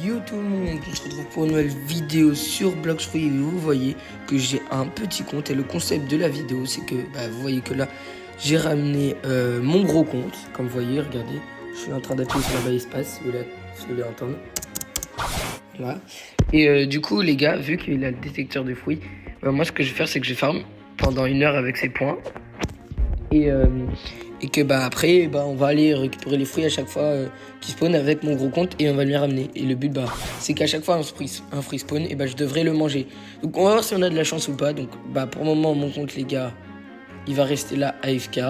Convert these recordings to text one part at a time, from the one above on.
Yo tout le monde, on se retrouve pour une nouvelle vidéo sur Bloxfruit et vous voyez que j'ai un petit compte et le concept de la vidéo c'est que vous voyez que là j'ai ramené mon gros compte, comme vous voyez, regardez, je suis en train d'appuyer sur la barre espace, si vous voulez entendre. Voilà. Et du coup les gars, vu qu'il a le détecteur de fruits, moi ce que je vais faire c'est que je farm pendant 1 heure avec ses points et que après on va aller récupérer les fruits à chaque fois qui spawn avec mon gros compte et on va lui ramener. Et le but c'est qu'à chaque fois un free spawn et je devrais le manger. Donc on va voir si on a de la chance ou pas. Donc pour le moment mon compte les gars, il va rester là AFK,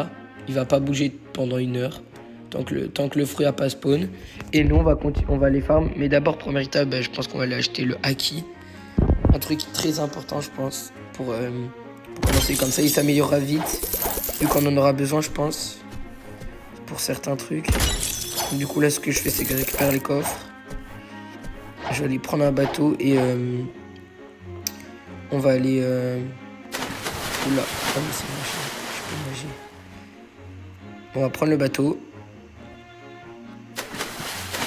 il va pas bouger pendant 1 heure tant que le fruit a pas spawn. Et nous on va aller farm, mais d'abord première étape je pense qu'on va aller acheter le haki, un truc très important je pense pour commencer, comme ça il s'améliorera vite vu qu'on en aura besoin je pense pour certains trucs. Du coup là ce que je fais c'est que je récupère les coffres, je vais aller prendre un bateau et on va aller oula, oh, mais c'est bon, je peux nager. On va prendre le bateau.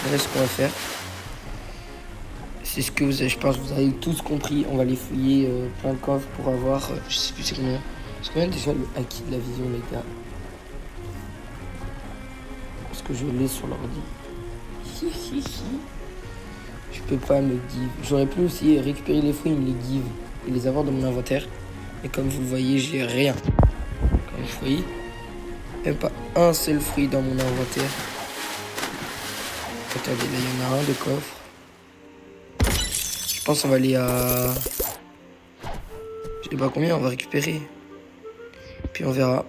Voilà ce qu'on va faire, c'est ce que je pense que vous avez tous compris. On va aller fouiller plein de coffres pour avoir je sais plus c'est combien déjà le haki de la vision les gars, parce que je l'ai sur l'ordi. Je peux pas me give. J'aurais pu aussi récupérer les fruits, me les give et les avoir dans mon inventaire. Et comme vous le voyez, j'ai rien comme fruit. Même pas un seul fruit dans mon inventaire. Regardez, là il y en a un de coffre. Je pense qu'on va aller à... je sais pas combien on va récupérer. Puis on verra.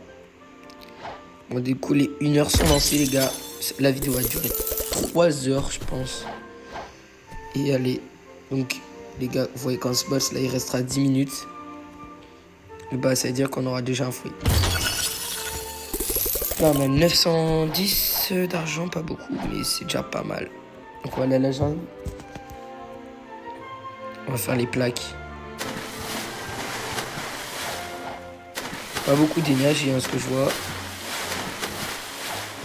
Bon, du coup, les 1 heure sont lancées, les gars. La vidéo va durer 3 heures, je pense. Et allez. Donc, les gars, vous voyez, quand ce boss, là, il restera 10 minutes. Et ça veut dire qu'on aura déjà un fruit. Là, on a 910 d'argent, pas beaucoup, mais c'est déjà pas mal. Donc, on va aller à la jungle. On va faire les plaques. Pas beaucoup d'énergie, ce que je vois.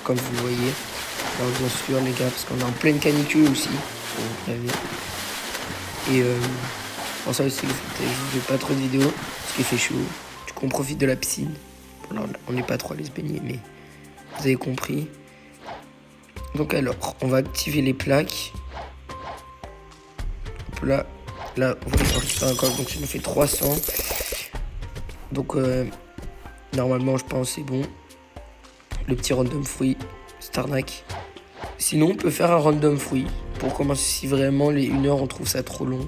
Comme vous le voyez. Alors bien sûr les gars, parce qu'on est en pleine canicule aussi. Et pour ça aussi, je ne fais pas trop de vidéos parce qu'il fait chaud. Du coup on profite de la piscine. Bon, là, on n'est pas trop allé se baigner, mais vous avez compris. Donc alors, on va activer les plaques. Hop là, vous voyez, on récupère un coffre, donc ça nous fait 300. Donc normalement je pense c'est bon. Le petit random fruit, Starnak. Sinon, on peut faire un random fruit. Pour commencer, si vraiment les 1 heure, on trouve ça trop long,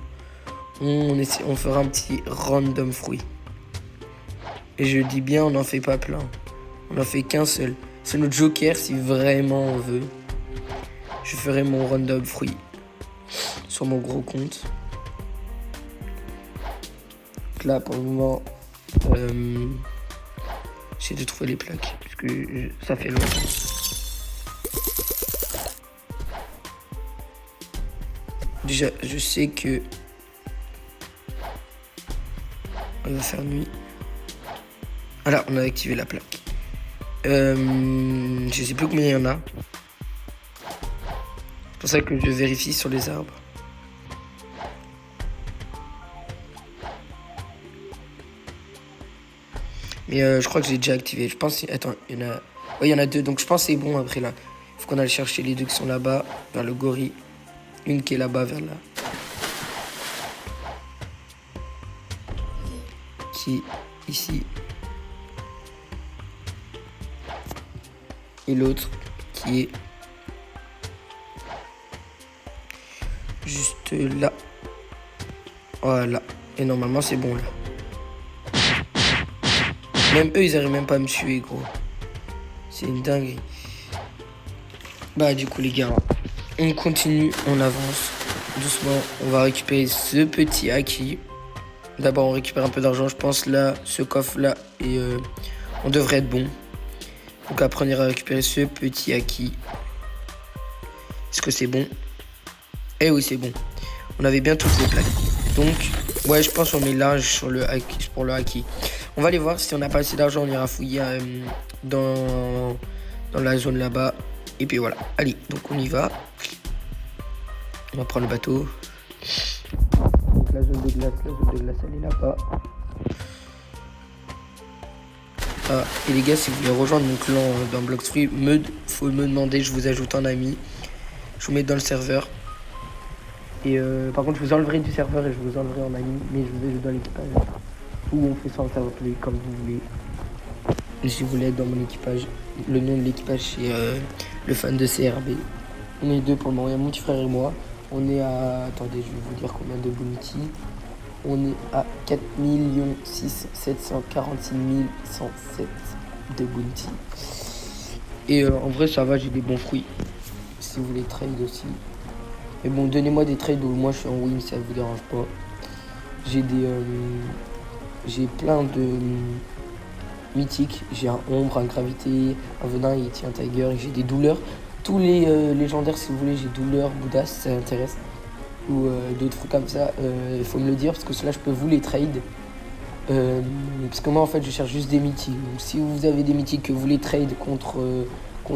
on fera un petit random fruit. Et je dis bien, on n'en fait pas plein. On n'en fait qu'un seul. C'est notre joker, si vraiment on veut. Je ferai mon random fruit sur mon gros compte. Donc là, pour le moment, j'essaie de trouver les plaques. Parce que ça fait longtemps. Déjà, je sais que on va faire nuit. Voilà, on a activé la plaque. Je sais plus combien il y en a. C'est pour ça que je vérifie sur les arbres. Mais je crois que j'ai déjà activé. Je pense... Attends, il y en a... Oui, il y en a 2. Donc je pense que c'est bon après là. Il faut qu'on aille chercher les 2 qui sont là-bas, vers le gorille. Une qui est là-bas, vers là. Qui est ici. Et l'autre qui est juste là. Voilà. Et normalement c'est bon là. Même eux ils arrivent même pas à me tuer gros. C'est une dinguerie. Du coup les gars, on continue, on avance doucement. On va récupérer ce petit haki. D'abord on récupère un peu d'argent je pense là, ce coffre là. Et on devrait être bon. Donc après on ira récupérer ce petit haki. Est-ce que c'est bon? Eh oui c'est bon. On avait bien toutes les plaques. Donc ouais je pense qu'on est large sur le haki, pour le haki. On va aller voir si on n'a pas assez d'argent, on ira fouiller dans la zone là-bas. Et puis voilà. Allez, donc on y va. On va prendre le bateau. Donc la zone de glace, elle est là-bas. Ah, et les gars, si vous voulez rejoindre mon clan dans Blox Free, faut me demander, je vous ajoute en ami. Je vous mets dans le serveur. Et par contre, je vous enleverai du serveur et je vous enleverai en ami, mais je vous ajoute dans l'équipage. Ou on fait ça en serveur privé, comme vous voulez. Et si vous voulez être dans mon équipage, le nom de l'équipage, c'est le fan de CRB. On est deux pour le moment, il y a mon petit frère et moi. On est à... Attendez, je vais vous dire combien de bounty. On est à 4 746 107 de bounty. Et en vrai, ça va, j'ai des bons fruits. Si vous voulez trade aussi. Mais bon, donnez-moi des trades où moi je suis en win, ça vous dérange pas. J'ai plein de mythiques. J'ai un ombre, un gravité, un venin, et un tiger. Et j'ai des douleurs. Tous les légendaires, si vous voulez, j'ai douleur, Bouddha, si ça intéresse. Ou d'autres trucs comme ça, il faut me le dire parce que cela je peux vous les trade. Parce que moi en fait je cherche juste des mythiques. Donc si vous avez des mythiques que vous les trade contre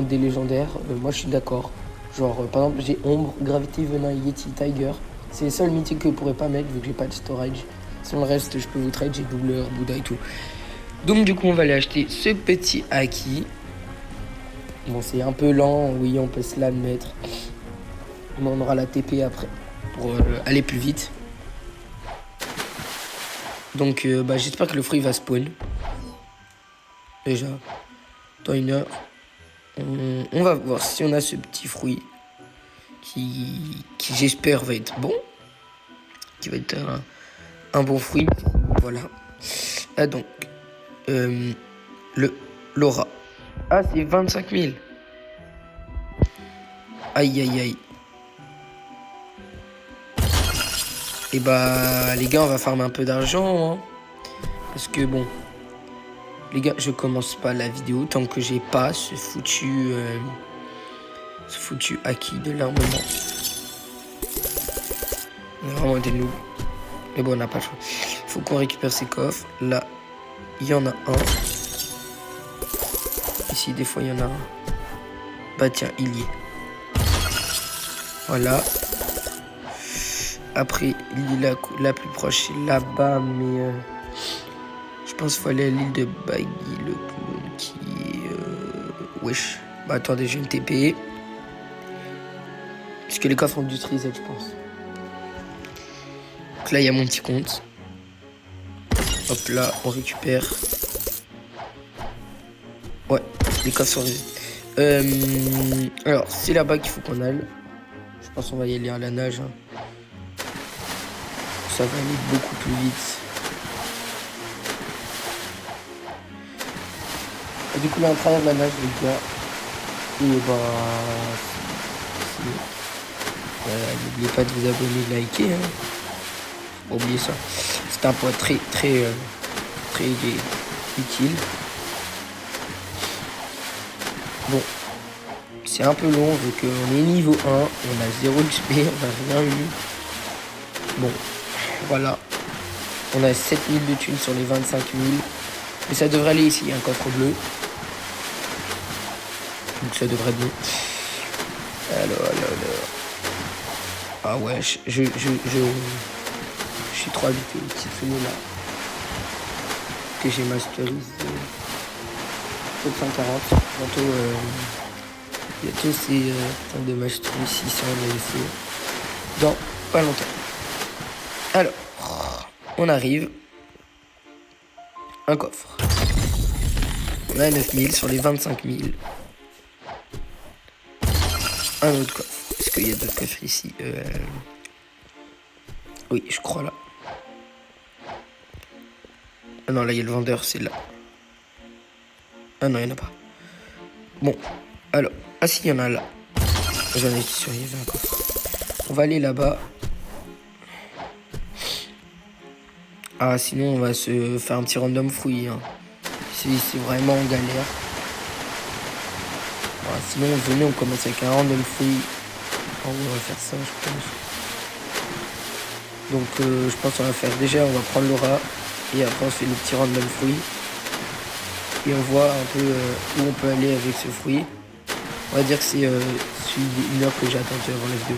des légendaires, moi je suis d'accord. Genre par exemple j'ai ombre, gravité, venin, yeti, tiger. C'est les seuls mythiques que je pourrais pas mettre vu que j'ai pas de storage. Sinon le reste je peux vous trade, j'ai douleur, Bouddha et tout. Donc du coup on va aller acheter ce petit haki. Bon c'est un peu lent, oui on peut se l'admettre. Mais on aura la TP après pour aller plus vite. Donc j'espère que le fruit va spawn. Déjà, dans une heure. On va voir si on a ce petit fruit qui j'espère va être bon. Qui va être un bon fruit. Voilà. Ah donc, l'aura. Ah c'est 25 000. Aïe aïe aïe. Et les gars, on va farmer un peu d'argent. Hein, parce que bon, les gars, je commence pas la vidéo tant que j'ai pas ce foutu acquis de l'armement. On est vraiment des loups. Mais bon, on n'a pas le choix. Faut qu'on récupère ces coffres. Là, il y en a un. Ici, des fois, il y en a un. Bah tiens, il y est. Voilà. Après, l'île la plus proche, c'est là-bas, mais je pense qu'il faut aller à l'île de Baggy, le clown qui est... Wesh. Bah attendez, j'ai une TP. Parce que les coffres ont dû se reset, je pense. Donc là, il y a mon petit compte. Hop là, on récupère. Ouais, les coffres sont reset. Alors, c'est là-bas qu'il faut qu'on aille. Je pense qu'on va y aller à la nage. Hein. Ça va aller beaucoup plus vite. Et du coup, là, on travers la nage, les gars. Et n'oubliez pas de vous abonner, de liker. Hein. Oubliez ça. C'est un point très utile. Bon. C'est un peu long vu qu'on est niveau 1. On a 0 XP, on n'a rien eu. Bon. Voilà. On a 7000 de thunes sur les 25 000. Mais ça devrait aller ici, un coffre bleu. Donc ça devrait être bon. Alors. Ah ouais, je suis trop habitué au petit fenêtre là. Que j'ai masterisé. 740. Bientôt c'est temps de mastery 600 LFO. Dans pas longtemps. Alors, on arrive. Un coffre. On a 9000 sur les 25 000. Un autre coffre. Est-ce qu'il y a d'autres coffres ici? Oui, je crois là. Ah non, là, il y a le vendeur, c'est là. Ah non, il n'y en a pas. Bon, alors. Ah si, il y en a là. J'en ai sûr, il y avait un coffre. On va aller là-bas. Ah, sinon, on va se faire un petit random fruit. Hein. C'est vraiment en galère. Voilà, sinon, venez, on commence avec un random fruit. On va faire ça, je pense. Donc, je pense qu'on va faire déjà, on va prendre l'aura. Et après, on se fait le petit random fruit. Et on voit un peu où on peut aller avec ce fruit. On va dire que c'est celui d'une heure que j'ai attendu avant la vidéo.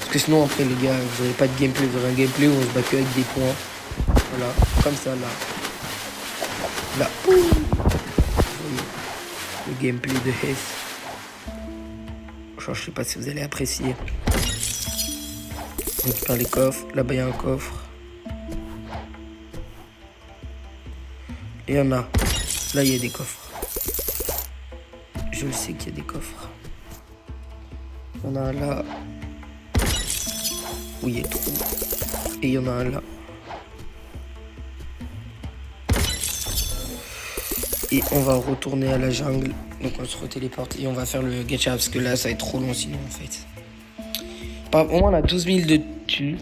Parce que sinon, après, les gars, vous n'aurez pas de gameplay. Vous aurez un gameplay où on se bat que avec des points. Voilà, comme ça, là. Là. Vous voyez, le gameplay de Hess. Genre, je sais pas si vous allez apprécier. On récupère les coffres. Là-bas, il y a un coffre. Et il y en a. Là, il y a des coffres. Je le sais qu'il y a des coffres. Il y en a un là. Où il y a trop. Et il y en a un là. Et on va retourner à la jungle. Donc on se retéléporte et on va faire le gacha parce que là ça va être trop long sinon en fait. Au moins on a 12 000 de thunes.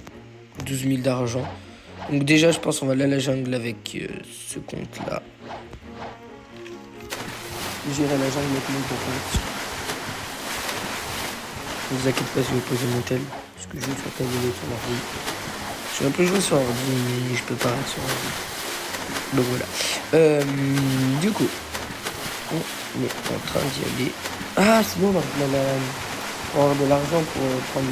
12 000 d'argent. Donc déjà je pense qu'on va aller à la jungle avec ce compte là. J'irai à la jungle avec mon gros compte. Ne vous inquiétez pas si je vais poser mon tel. Parce que je vais faire ta vidéo sur l'ordi. Je vais un peu jouer sur l'ordi mais je peux pas sur l'ordi. Donc voilà. Du coup, on est en train d'y aller. Ah, sinon, on va avoir de l'argent pour prendre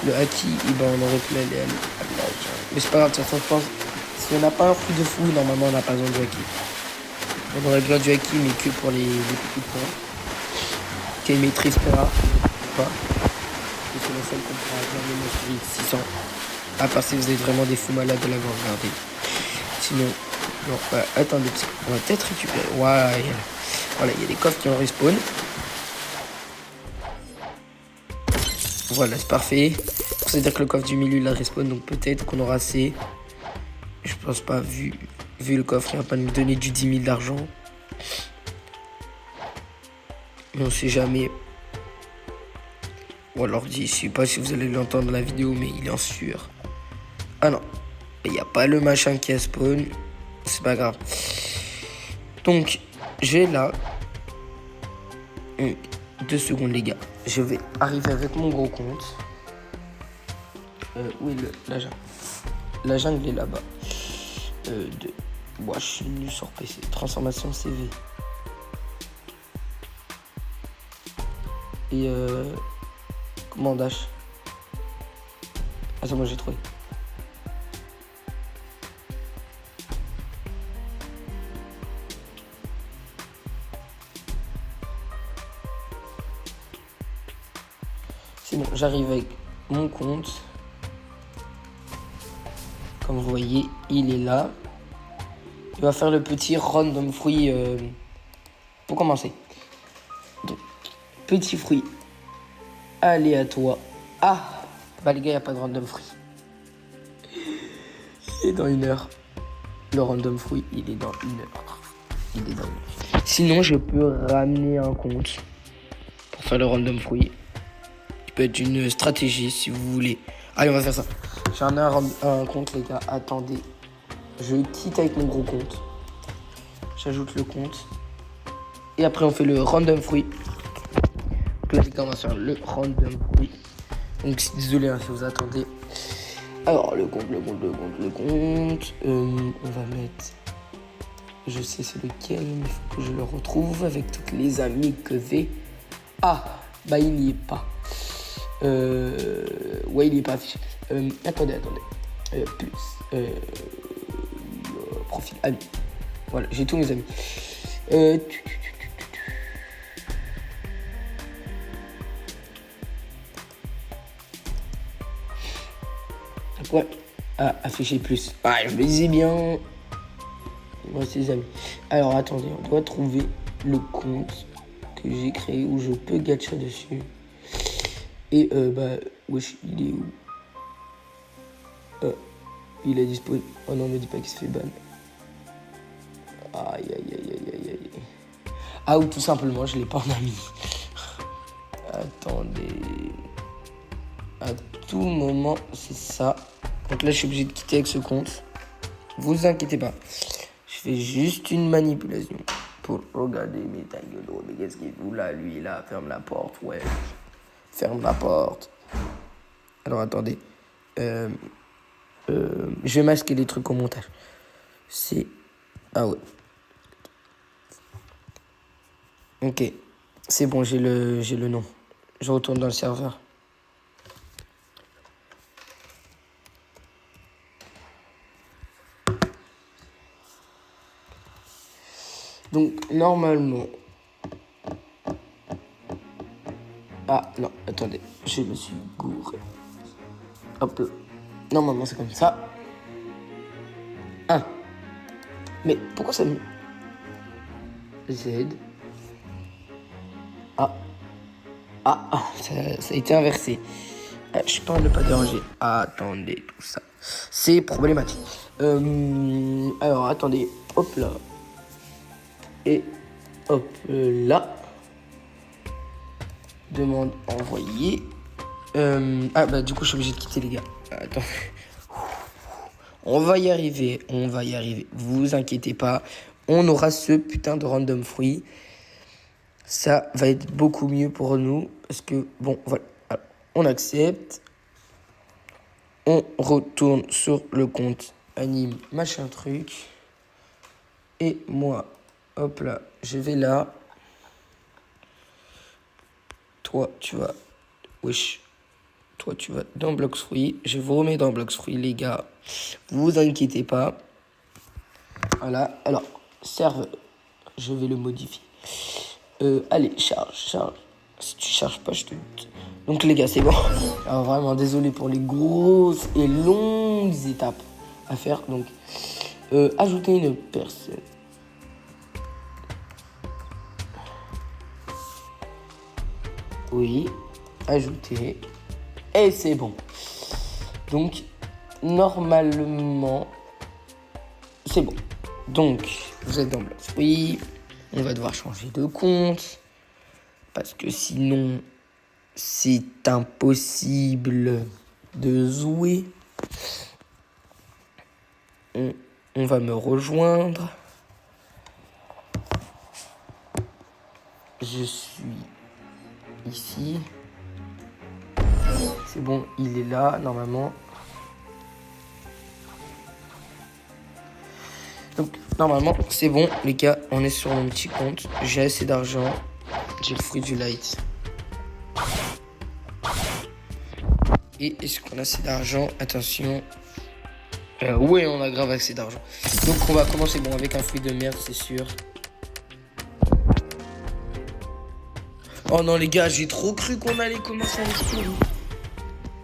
le haki. Et ben, on aurait pu aller à la jungle. Mais c'est pas grave, de toute façon, je pense. Si on n'a pas un fruit de fouille, normalement, on n'a pas besoin du haki. On aurait besoin du haki, mais que pour les petits points. Quelle maîtrise paiera ou pas. Et c'est la seule qu'on pourra avoir le monstre 600. À part si vous êtes vraiment des fous malades de l'avoir regardé. Sinon, non, attendez, on va peut-être récupérer. Voilà, il y a des coffres qui ont respawn. Voilà, c'est parfait. C'est-à-dire que le coffre du milieu, il a respawn, donc peut-être qu'on aura assez. Je pense pas, vu le coffre, il va pas nous donner du 10 000 d'argent. Mais on sait jamais. Ou alors, je sais pas si vous allez l'entendre dans la vidéo, mais il est en sueur. Ah non, il n'y a pas le machin qui a spawn. C'est pas grave. Donc, je vais là. 2 secondes, les gars. Je vais arriver avec mon gros compte. Où est la jungle? La jungle est là-bas. Moi, je suis nul sur PC. Transformation CV. Et commandage. Ah, c'est moi, j'ai trouvé. C'est bon, j'arrive avec mon compte. Comme vous voyez, il est là. Il va faire le petit random fruit pour commencer. Donc, petit fruit aléatoire. Ah, bah les gars, il n'y a pas de random fruit. Il est dans 1 heure. Le random fruit, il est dans 1 heure. Il est dans 1 heure. Sinon, je peux ramener un compte pour faire le random fruit. Ça peut être une stratégie si vous voulez. Allez, on va faire ça. J'ai un compte, les gars. Attendez. Je quitte avec mon gros compte. J'ajoute le compte. Et après, on fait le random fruit. Donc là, les gars, on va faire le random fruit. Donc, désolé hein, si vous attendez. Alors, le compte. On va mettre... Je sais c'est lequel, mais il faut que je le retrouve avec toutes les amis que j'ai. Ah, bah il n'y est pas. Ouais, il n'y est pas affiché. Attendez. Plus. Profil amis. Voilà, j'ai tous mes amis. Ouais. Ah, afficher plus. Ah, je me disais bien. Moi, ses amis. Alors, attendez, on doit trouver le compte que j'ai créé où je peux gacha dessus. Et, wesh, il est où? Il est disponible. Oh non, me dis pas qu'il se fait ban. Aïe. Ah, ou tout simplement, je l'ai pas en ami. Attendez. À tout moment, c'est ça. Donc là, je suis obligé de quitter avec ce compte. Vous inquiétez pas. Je fais juste une manipulation pour regarder mes ta gueule. Mais qu'est-ce qu'il fout là, lui, là? Ferme la porte, ouais. Ferme la porte. Alors, attendez. Je vais masquer les trucs au montage. C'est... Ah ouais. Ok. C'est bon, j'ai le nom. Je retourne dans le serveur. Donc, normalement... Ah, non, attendez, je me suis gouré. Hop là. Normalement, c'est comme ça. Ah. Mais pourquoi ça me... Z. Ah. Ça a été inversé. Je peux ne pas déranger. Attendez, tout ça. C'est problématique. Alors, attendez. Hop là. Et hop là. Demande envoyée. Du coup, je suis obligé de quitter, les gars. Attends. On va y arriver. Vous inquiétez pas. On aura ce putain de random fruit. Ça va être beaucoup mieux pour nous. Parce que, bon, voilà. Alors, on accepte. On retourne sur le compte anime machin truc. Et moi, hop là, je vais là. Toi, tu vas... Wesh. Toi, tu vas dans Blox Fruit. Je vous remets dans Blox Fruit, les gars. Vous inquiétez pas. Voilà. Alors, serveur. Je vais le modifier. Allez, charge. Si tu charges pas, je te doute. Donc, les gars, c'est bon. Alors, vraiment, désolé pour les grosses et longues étapes à faire. Donc, ajouter une personne. Oui. Ajouter. Et c'est bon. Donc, normalement, c'est bon. Donc, vous êtes dans Blox Fruit. On va devoir changer de compte. Parce que sinon, c'est impossible de jouer. On va me rejoindre. Je suis ici. C'est bon, il est là, normalement. Donc, normalement, c'est bon, les gars. On est sur mon petit compte. J'ai assez d'argent. J'ai le fruit du light. Et est-ce qu'on a assez d'argent? Attention. Ouais, on a grave assez d'argent. Donc, on va commencer bon avec un fruit de merde, c'est sûr. Oh non, les gars, j'ai trop cru qu'on allait commencer avec ce fruit.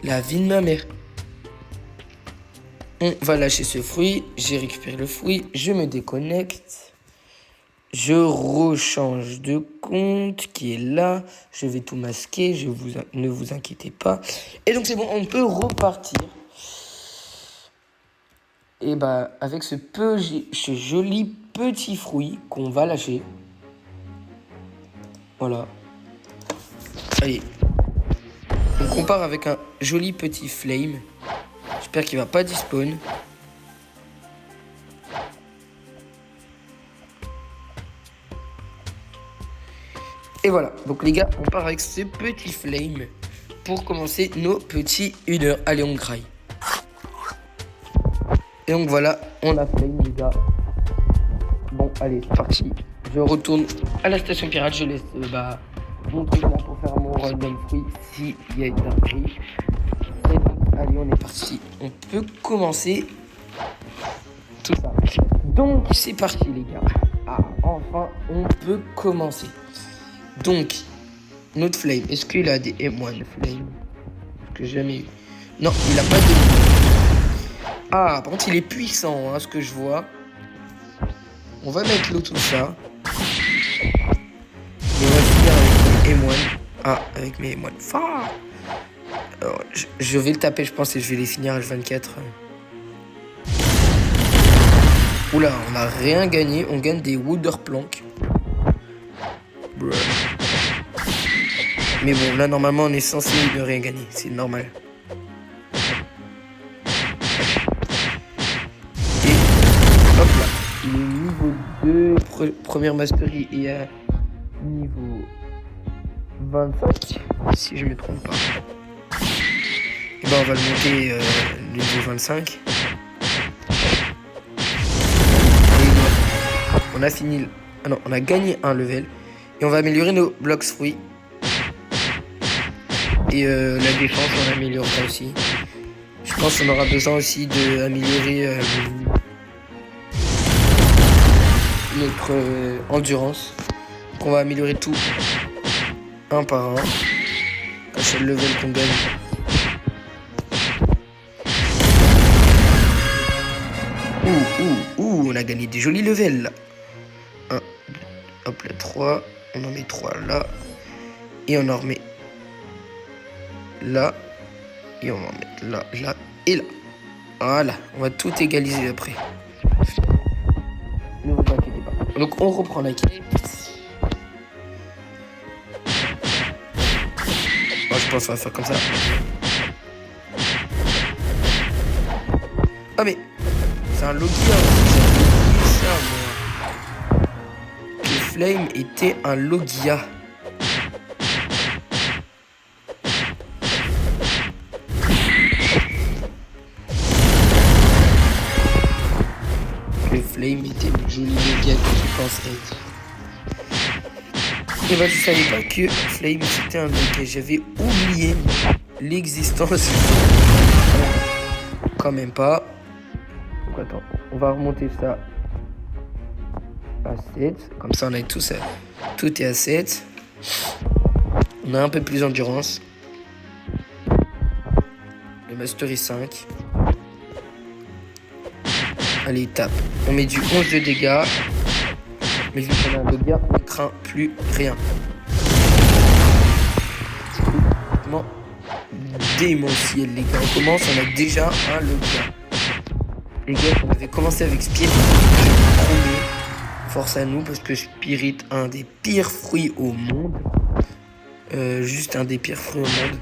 La vie de ma mère. On va lâcher ce fruit. J'ai récupéré le fruit. Je me déconnecte. Je rechange de compte qui est là. Je vais tout masquer. Ne vous inquiétez pas. Et donc c'est bon, on peut repartir. Et bah avec ce joli petit fruit qu'on va lâcher. Voilà. Allez. On compare avec un joli petit flame. J'espère qu'il va pas despawn. Et voilà. Donc les gars, on part avec ce petit flame pour commencer nos petits 1 heure. Allez, on graille. Et donc voilà, on a flame, les gars. Bon, allez, c'est parti. Je retourne à la station pirate. Je laisse mon truc là pour faire mon random fruit s'il y a une dinguerie. Et donc, allez, on est parti. On peut commencer tout ça. Donc, c'est parti, les gars. Enfin, on peut commencer. Donc, notre flame. Est-ce qu'il a des M1 flame? Que j'ai jamais eu. Non, il a pas de... par contre, il est puissant, ce que je vois. On va mettre l'eau, tout ça. Et on va finir avec mes M1. Avec mes M1. Alors, je vais le taper, je pense, et je vais les finir H24. Oula, on n'a rien gagné. On gagne des Wonder Plank. Mais bon, là, normalement, on est censé ne rien gagner. C'est normal. Et hop là. Il est niveau 2. Première mastery et à niveau 25. Si je ne me trompe pas. Et on va le monter niveau 25. On a fini. On a gagné un level. Et on va améliorer nos blocs fruits. Et la défense, on améliorera aussi. Je pense qu'on aura besoin aussi d'améliorer notre endurance. Donc on va améliorer tout un par un. À chaque level qu'on gagne. On a gagné des jolis levels là. 1, 2, hop là, 3. On en met 3 là. Et on en remet là. Et on va en mettre là, là et là. Voilà, on va tout égaliser après. Ne vous inquiétez pas. Donc on reprend la quête. Moi je pense qu'on va faire comme ça. Ah mais c'est un Logia aussi. Ça, moi. Que Flame était un Logia. Flame était le joli Logia que je pense être. Et bah je savais pas que Flame c'était un Logia. J'avais oublié l'existence. Quand même pas. Donc attends, on va remonter ça à 7. Comme ça on a tout ça. Tout est à 7. On a un peu plus d'endurance. Le Mastery 5. Allez, tape. On met du 11 de dégâts. Mais vu qu'on a un Logia, on craint plus rien. C'est complètement démentiel, les gars. On commence, on a déjà un Logia. Les gars, on avait commencé avec Spirit. Force à nous, parce que Spirit, un des pires fruits au monde. Juste un des pires fruits au monde.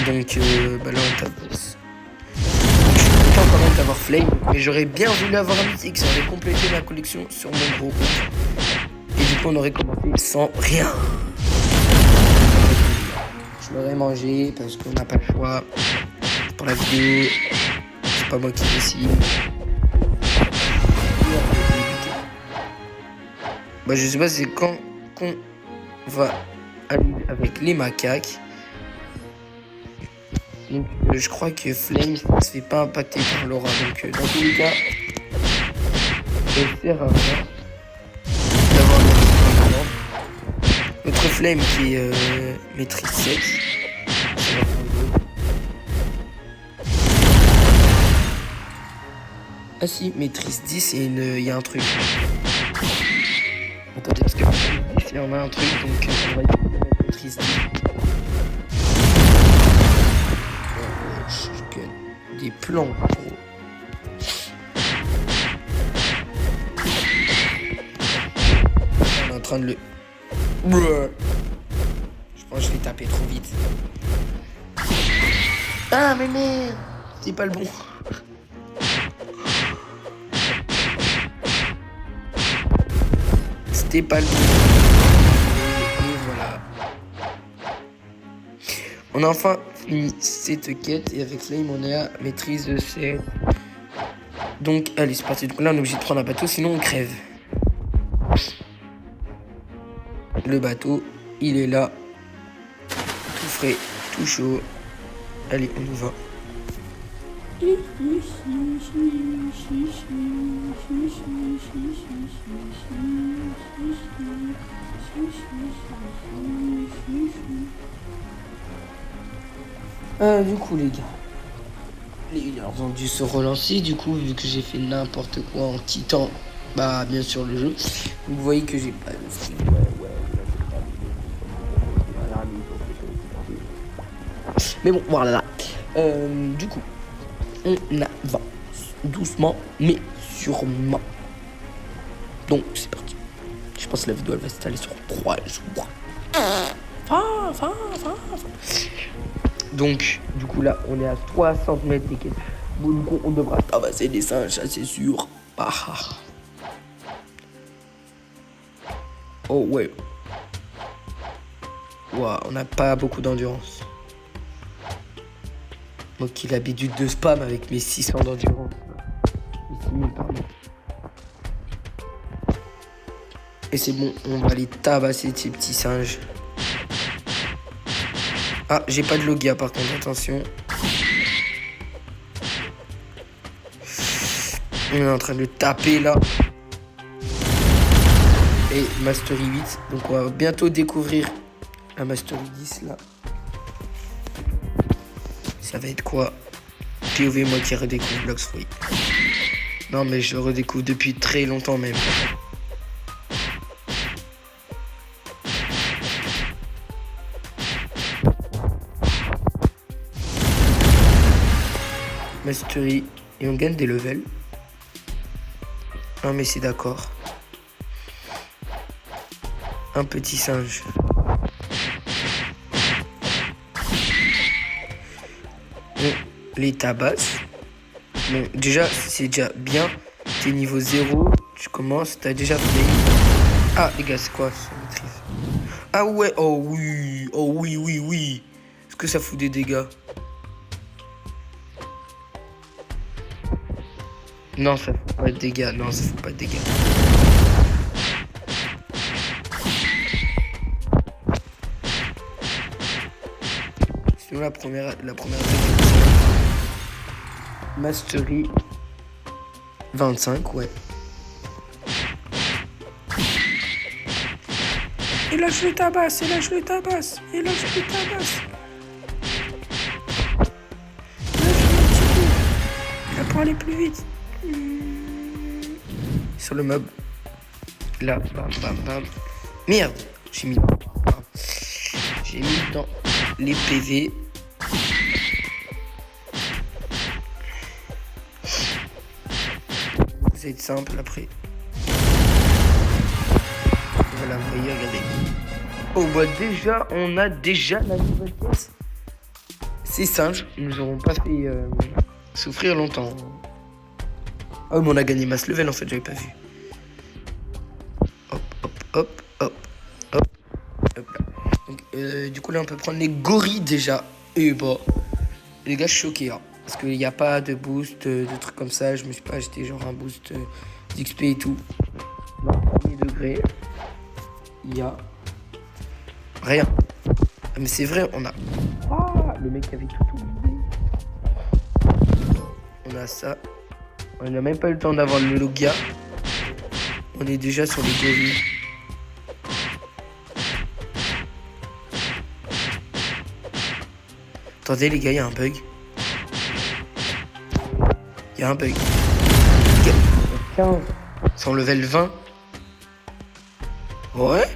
Donc, bah là, on tape. Quand même d'avoir Flame, mais j'aurais bien voulu avoir un mythique, ça aurait complété ma collection sur mon gros compte. Et du coup on aurait commencé sans rien. Je l'aurais mangé parce qu'on n'a pas le choix. Pour la vidéo, c'est pas moi qui décide. Bah je sais pas c'est quand qu'on va aller avec les macaques. Donc je crois que Flame ne se fait pas impacter par l'aura. Donc dans tous les cas, ça sert à rien d'avoir notre Flame qui est maîtrise 7. Ah si, maîtrise 10 et il y a un truc. Attendez parce que il y en a un truc donc on va utiliser la maîtrise 10. Des plans, gros. On est en train de le... Je pense que je l'ai tapé trop vite. Ah mais merde, c'est pas le bon. C'était pas le bon. Et voilà. On a enfin fini cette quête et avec Flame on est à maîtrise de 7. Donc allez c'est parti. Donc là on est obligé de prendre un bateau sinon on crève. Le bateau il est là. Tout frais, tout chaud. Allez on y va. Du coup les gars, ils ont dû se relancer du coup vu que j'ai fait n'importe quoi en quittant bah bien sûr le jeu. Vous voyez que j'ai pas de style. Mais bon voilà. Du coup on avance doucement mais sûrement. Donc c'est parti. Je pense que la vidéo elle va s'installer sur 3 jours. Donc, du coup, là, on est à 60 mètres des quêtes. Bon, du coup, on devra tabasser des singes, ça c'est sûr. Oh, ouais. Waouh, on n'a pas beaucoup d'endurance. Moi qui ai l'habitude de spam avec mes 600 d'endurance. Les 6000, pardon. Et c'est bon, on va aller tabasser ces petits singes. Ah, j'ai pas de Logia par contre, attention. On est en train de le taper là. et Mastery 8. Donc on va bientôt découvrir la Mastery 10 là. Ça va être quoi? POV, moi qui redécouvre Blox Fruit. Non mais je le redécouvre depuis très longtemps même. Mastery. Et on gagne des levels. Non mais c'est d'accord. Un petit singe. On les tabasse. Bon, déjà, c'est déjà bien. T'es niveau 0. Tu commences, t'as déjà fait. Ah, les gars, c'est quoi ça maîtrise? Ah ouais, oh oui. Oh oui, oui, oui. Est-ce que ça fout des dégâts? Non, ça fout pas de dégâts. Non, ça fout pas de dégâts. Sinon, la première attaque. Mastery 25, ouais. Et là, je le tabasse. Et là, je le tabasse. Et là, je le tabasse. Là, je fais un petit coup. Là, pour aller plus vite. Sur le mob. Là, bam, bam, bam. Merde, j'ai mis dans les PV. Ça va être simple après. Voilà, vous voyez, regardez. Oh bah déjà, on a déjà la nouvelle pièce. Ces singes nous auront pas fait souffrir longtemps. Oh mais on a gagné masse level en fait, j'avais pas vu. Hop, hop, hop, hop, hop, hop là. Donc du coup là on peut prendre les gorilles déjà. Et bah, les gars je suis choqué hein, parce qu'il n'y a pas de boost, de trucs comme ça. Je me suis pas acheté genre un boost d'XP et tout. Là, premier degré, il y a rien. Ah, mais c'est vrai, on a... Ah, le mec avait tout oublié. On a ça. On n'a même pas eu le temps d'avoir le Logia. On est déjà sur les gorilles. Attendez les gars, il y a un bug. Il y a un bug. 15. Sans level 20. Ouais.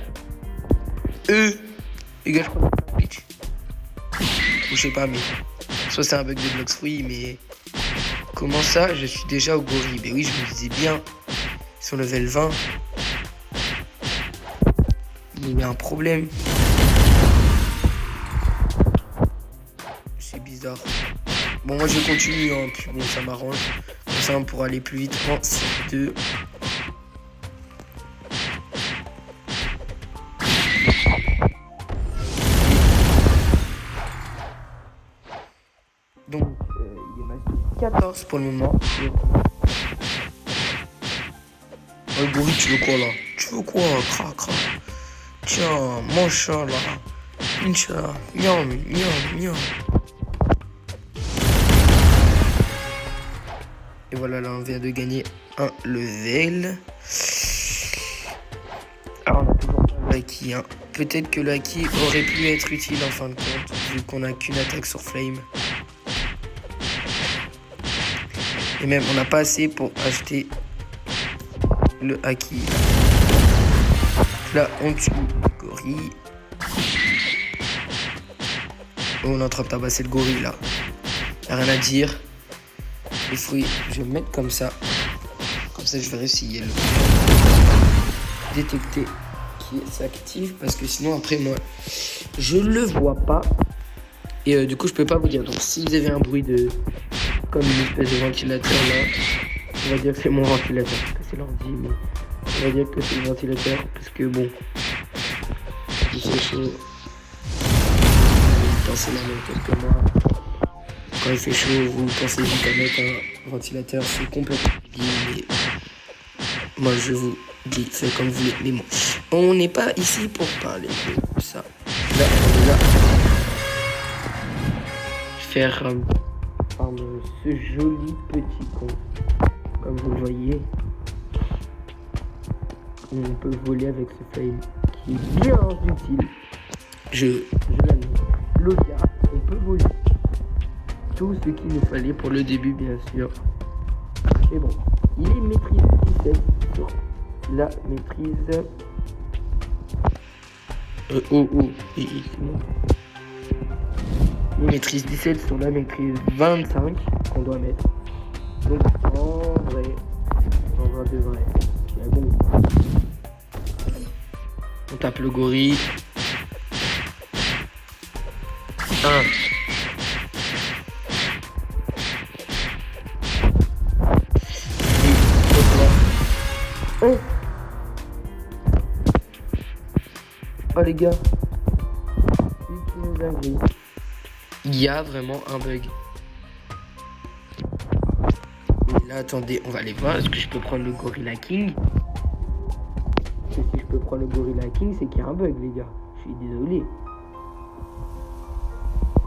Les gars, je crois que c'est un glitch. Ou je sais pas, mais... Soit c'est un bug de Blox Fruit, mais... Comment ça, je suis déjà au gorille? Ben oui, je me disais bien. Ils sont level 20. Il y a un problème. C'est bizarre. Bon, moi je continue, hein, puis bon, ça m'arrange. Comme ça, on pourra aller plus vite en C2. Donc, il est master 14 pour le moment. Oh, le gorille, tu veux quoi là? Tu veux quoi? Cra, cra. Tiens, mange ça là. Incha. Miam, miam, miam. Et voilà, là, on vient de gagner un level. Alors, on a toujours pas le haki, hein. Peut-être que le haki aurait pu être utile en fin de compte, vu qu'on n'a qu'une attaque sur Flame. Et même, on n'a pas assez pour acheter le haki. Là, on tue le gorille. On est en train de tabasser le gorille, là. Y'a rien à dire. Les fruits, je vais le mettre comme ça. Comme ça, je verrai s'il y a le détecter qui s'active. Parce que sinon, après, moi, je le vois pas. Et du coup, je peux pas vous dire. Donc, si vous avez un bruit de... Comme une espèce de ventilateur, là, on va dire que c'est mon ventilateur. Parce que c'est l'ordi, mais... On va dire que c'est le ventilateur. Parce que, bon... Il fait chaud. Pensez la même chose que moi. Quand il fait chaud, vous pensez vite à mettre un ventilateur, c'est complètement débile, mais moi je vous dis, faites comme vous voulez. Mais bon, on n'est pas ici pour parler de ça. Là, on est là. Faire ce joli petit con, comme vous le voyez. on peut voler avec ce fail qui est bien utile. Je l'annonce. Logia, on peut voler. Tout ce qu'il nous fallait pour le début, bien sûr. Mais bon, il est maîtrise 17 sur la maîtrise. C'est bon. Il maîtrise 17 sur la maîtrise 25 qu'on doit mettre. Donc en vrai de vrai, c'est bon. On tape le gorille. 1. Oh les gars, il y a vraiment un bug. Et là, attendez, on va aller voir. Est-ce que je peux prendre le Gorilla King? Si je peux prendre le Gorilla King, c'est qu'il y a un bug, les gars. Je suis désolé.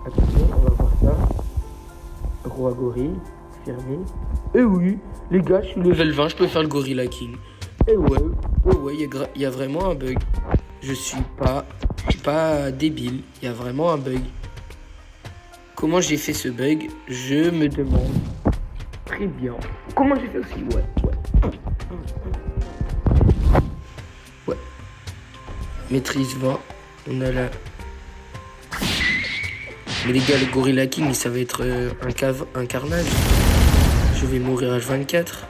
Attendez, on va voir ça. Roi Gorille, fermé. Et oui, les gars, je suis level 20, je peux faire le Gorilla King. Et ouais, il y a vraiment un bug. Je suis pas débile, il y a vraiment un bug. Comment j'ai fait ce bug? Je me demande. Très bien. Comment j'ai fait aussi? Ouais. Maîtrise 20. On a la... Mais les gars, le Gorilla King, ça va être un carnage. Je vais mourir H24.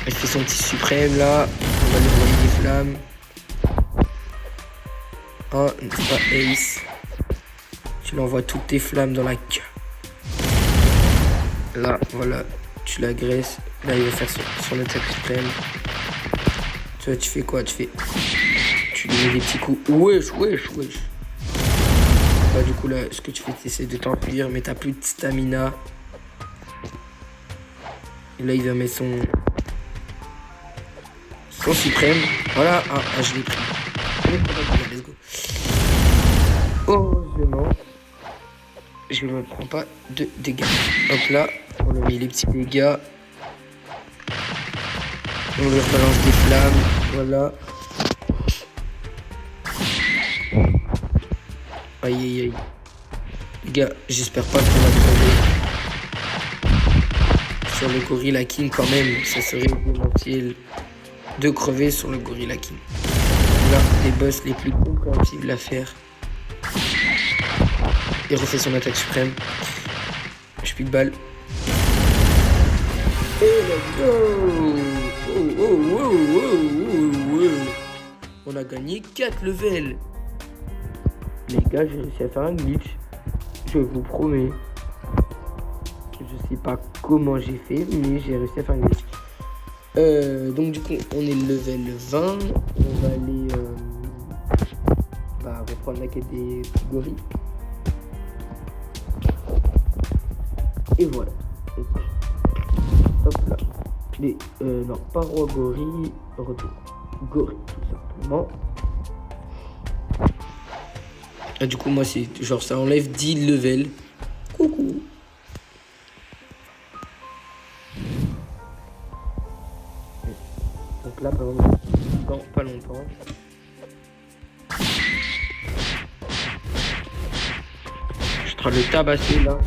Elle fait son petit suprême là. On va lui envoyer des flammes. Oh, pas Ace. Tu lui envoies toutes tes flammes dans la queue. Là, voilà. Tu l'agresses. Là, il va faire son attaque suprême. Tu vois, tu fais quoi? Tu lui mets des petits coups. Wesh. Bah, du coup, là, ce que tu fais, tu essaies de t'enfuir, mais t'as plus de stamina. Et là, il va mettre son suprême. Voilà. Ah, je l'ai pris. Let's go. Heureusement, je ne me prends pas de dégâts. Hop là, on a mis les petits dégâts. On leur balance des flammes. Voilà. Aïe. Les gars, j'espère pas qu'on va crever. Sur le Gorilla King quand même, ça serait démentiel de crever sur le Gorilla King. Là, les boss les plus compréhensibles à faire. Il refait son attaque suprême. Je pique balle. Et let's go! On a gagné 4 levels. Les gars, j'ai réussi à faire un glitch. Je vous promets. Je sais pas comment j'ai fait, mais j'ai réussi à faire un glitch. Donc du coup, on est level 20. On va aller reprendre la quête des gorilles. Et voilà. Hop là. Non, pas roi gorille. Retour. Gorille, tout simplement. Et du coup, moi, c'est genre ça enlève 10 levels. Coucou. Donc là, pas longtemps. Je serai le tabasser là.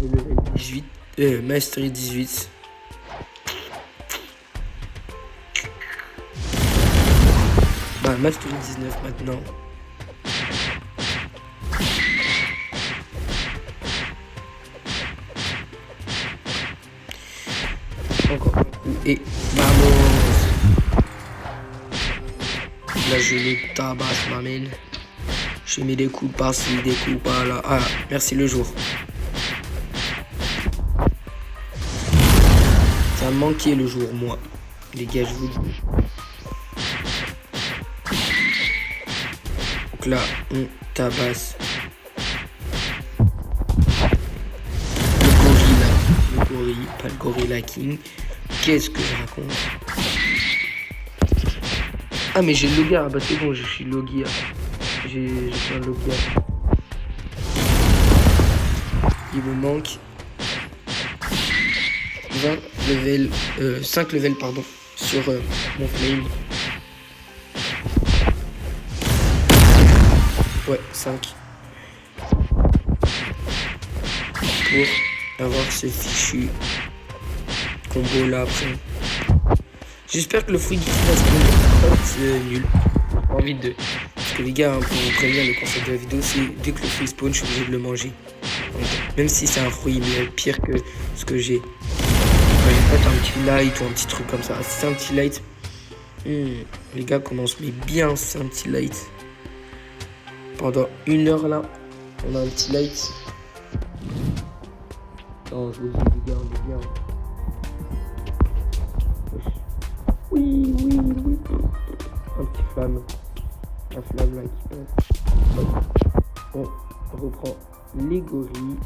Le level 18. Mastery 18. Bah, Mastery 19 maintenant. Encore un coup et vamos. Là je le tabasse ma mine. Je mets des coups par-ci, des coups par-là. Ah, merci le jour. Ça manquait le jour, moi. Les gars, je vous dis. Donc là, on tabasse. Le gorille, pas le Gorilla King. Qu'est-ce que je raconte? Ah mais j'ai le Logia, ah bah c'est bon, je suis Logia. J'ai fait un Logia. Il me manque 5 levels pardon, sur mon flame. Ouais, 5. Pour avoir ce fichu combo là après. J'espère que le fruit qui va se prendre, c'est nul. J'ai pas envie de. Parce que les gars, hein, pour vous prévenir, le concept de la vidéo, c'est dès que le fruit spawn, je suis obligé de le manger. Donc, même si c'est un fruit, mais pire que ce que j'ai. J'ai pas un petit light ou un petit truc comme ça. Si c'est un petit light, les gars, comment on se met bien, c'est un petit light. Pendant 1 heure là, on a un petit light. Non, je vous dis, les gars, on est bien. Oui. Un petit flamme. La flamme là qui passe. On reprend les gorilles.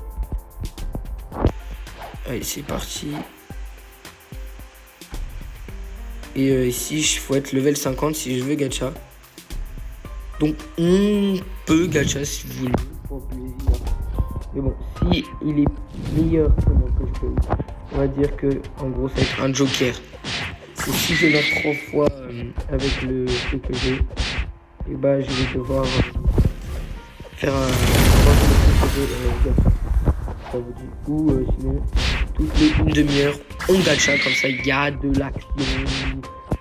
Allez, c'est parti. Et ici, il faut être level 50 si je veux gacha. Donc, on peut gacha si vous voulez, pour plaisir. Mais bon, si il est meilleur que mon que je peux, on va dire que, en gros, ça va être un joker. Et si je meurs 3 fois avec le truc que j'ai, et bah je vais devoir faire un ça vous dit. Ou sinon, toutes les 1 demi-heure, on gacha comme ça, il y a de l'action,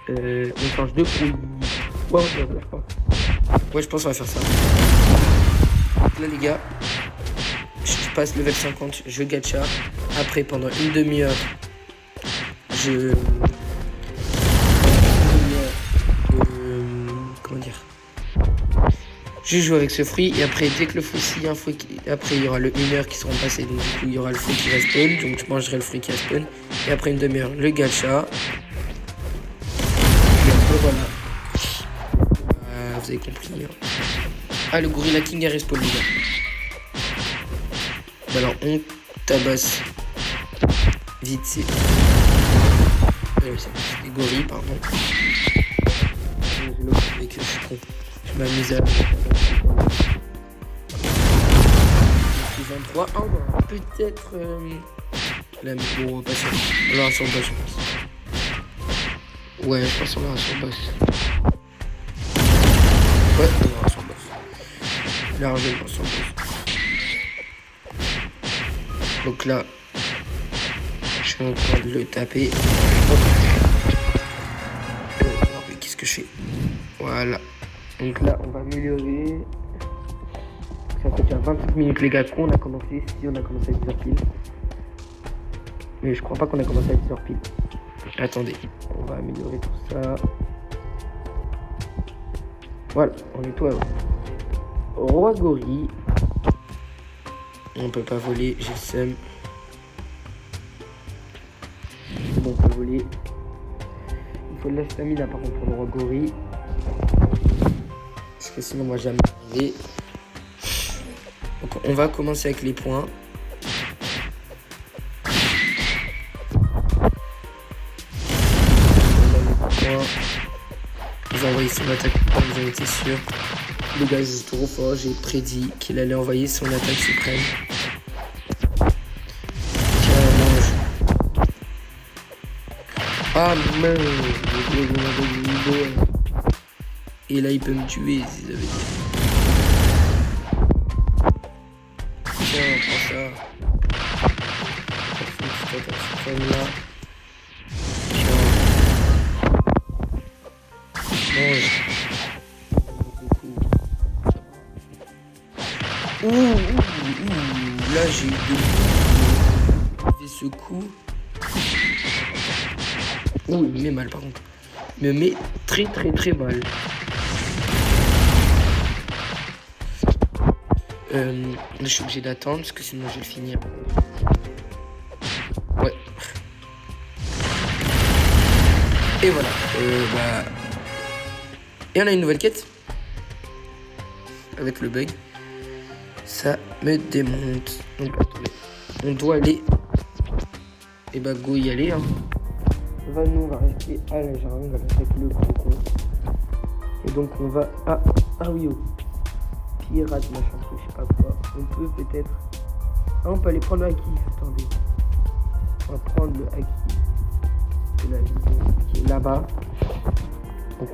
on change de produit. Ouais, je pense qu'on va faire ça. Donc là les gars, je passe level 50, je gacha. Après pendant 1 demi-heure, je joue avec ce fruit et après dès que le fruit, s'il y a un fruit après il y aura le 1 heure qui seront passés, donc du coup il y aura le fruit qui va spawn, donc je mangerai le fruit qui va spawn et après 1 demi-heure le gacha. Et après voilà. Vous avez compris. Hein. Ah, le Gorilla King est respawn les gars. Alors on tabasse vite c'est des gorilles pardon. Avec je suis con. Je m'amuse à 23. Ah ouais, peut-être la bon, on va passer. On l'aura sur le boss, je pense. Ouais, je pense qu'on l'aura sur le boss. Ouais, on l'aura sur le boss. Largement sur le boss. Donc là, je suis en train de le taper. Mais qu'est-ce que je fais? Voilà. Donc là, on va améliorer. Ça fait déjà 25 minutes les gars qu'on a commencé. Si on a commencé à 10h pile. Mais je crois pas qu'on a commencé à 10h pile. Attendez, on va améliorer tout ça. Voilà, on est tout à Roi gorille. On peut pas voler, j'ai le seum. C'est bon, on peut voler. Il faut de la stamina par contre pour le roi gorille. Parce que sinon moi jamais arrivé. Donc on va commencer avec les points. Vous envoyez son attaque, vous en étiez sûr. Le gars est trop fort, j'ai prédit qu'il allait envoyer son attaque suprême. Tiens, mange. Ah mince, et là il peut me tuer si ça veut dire. Tiens, prends ça. Une petite attaque suprême là. Là j'ai eu ce coup. Il me met mal par contre. Il me met très mal. Là je suis obligé d'attendre parce que sinon je vais le finir. Ouais. Et voilà. Et on a une nouvelle quête. Avec le bug. Ça me démonte. Donc attendez. On doit aller. Et bah go y aller hein. Nous on va rester à la jungle avec le gros con. Et donc on va à. Ah oui oh. Pirate machin truc, je sais pas quoi. On peut peut-être Ah, on peut aller prendre le haki. Attendez. On va prendre le haki de la vision qui est là-bas. Donc,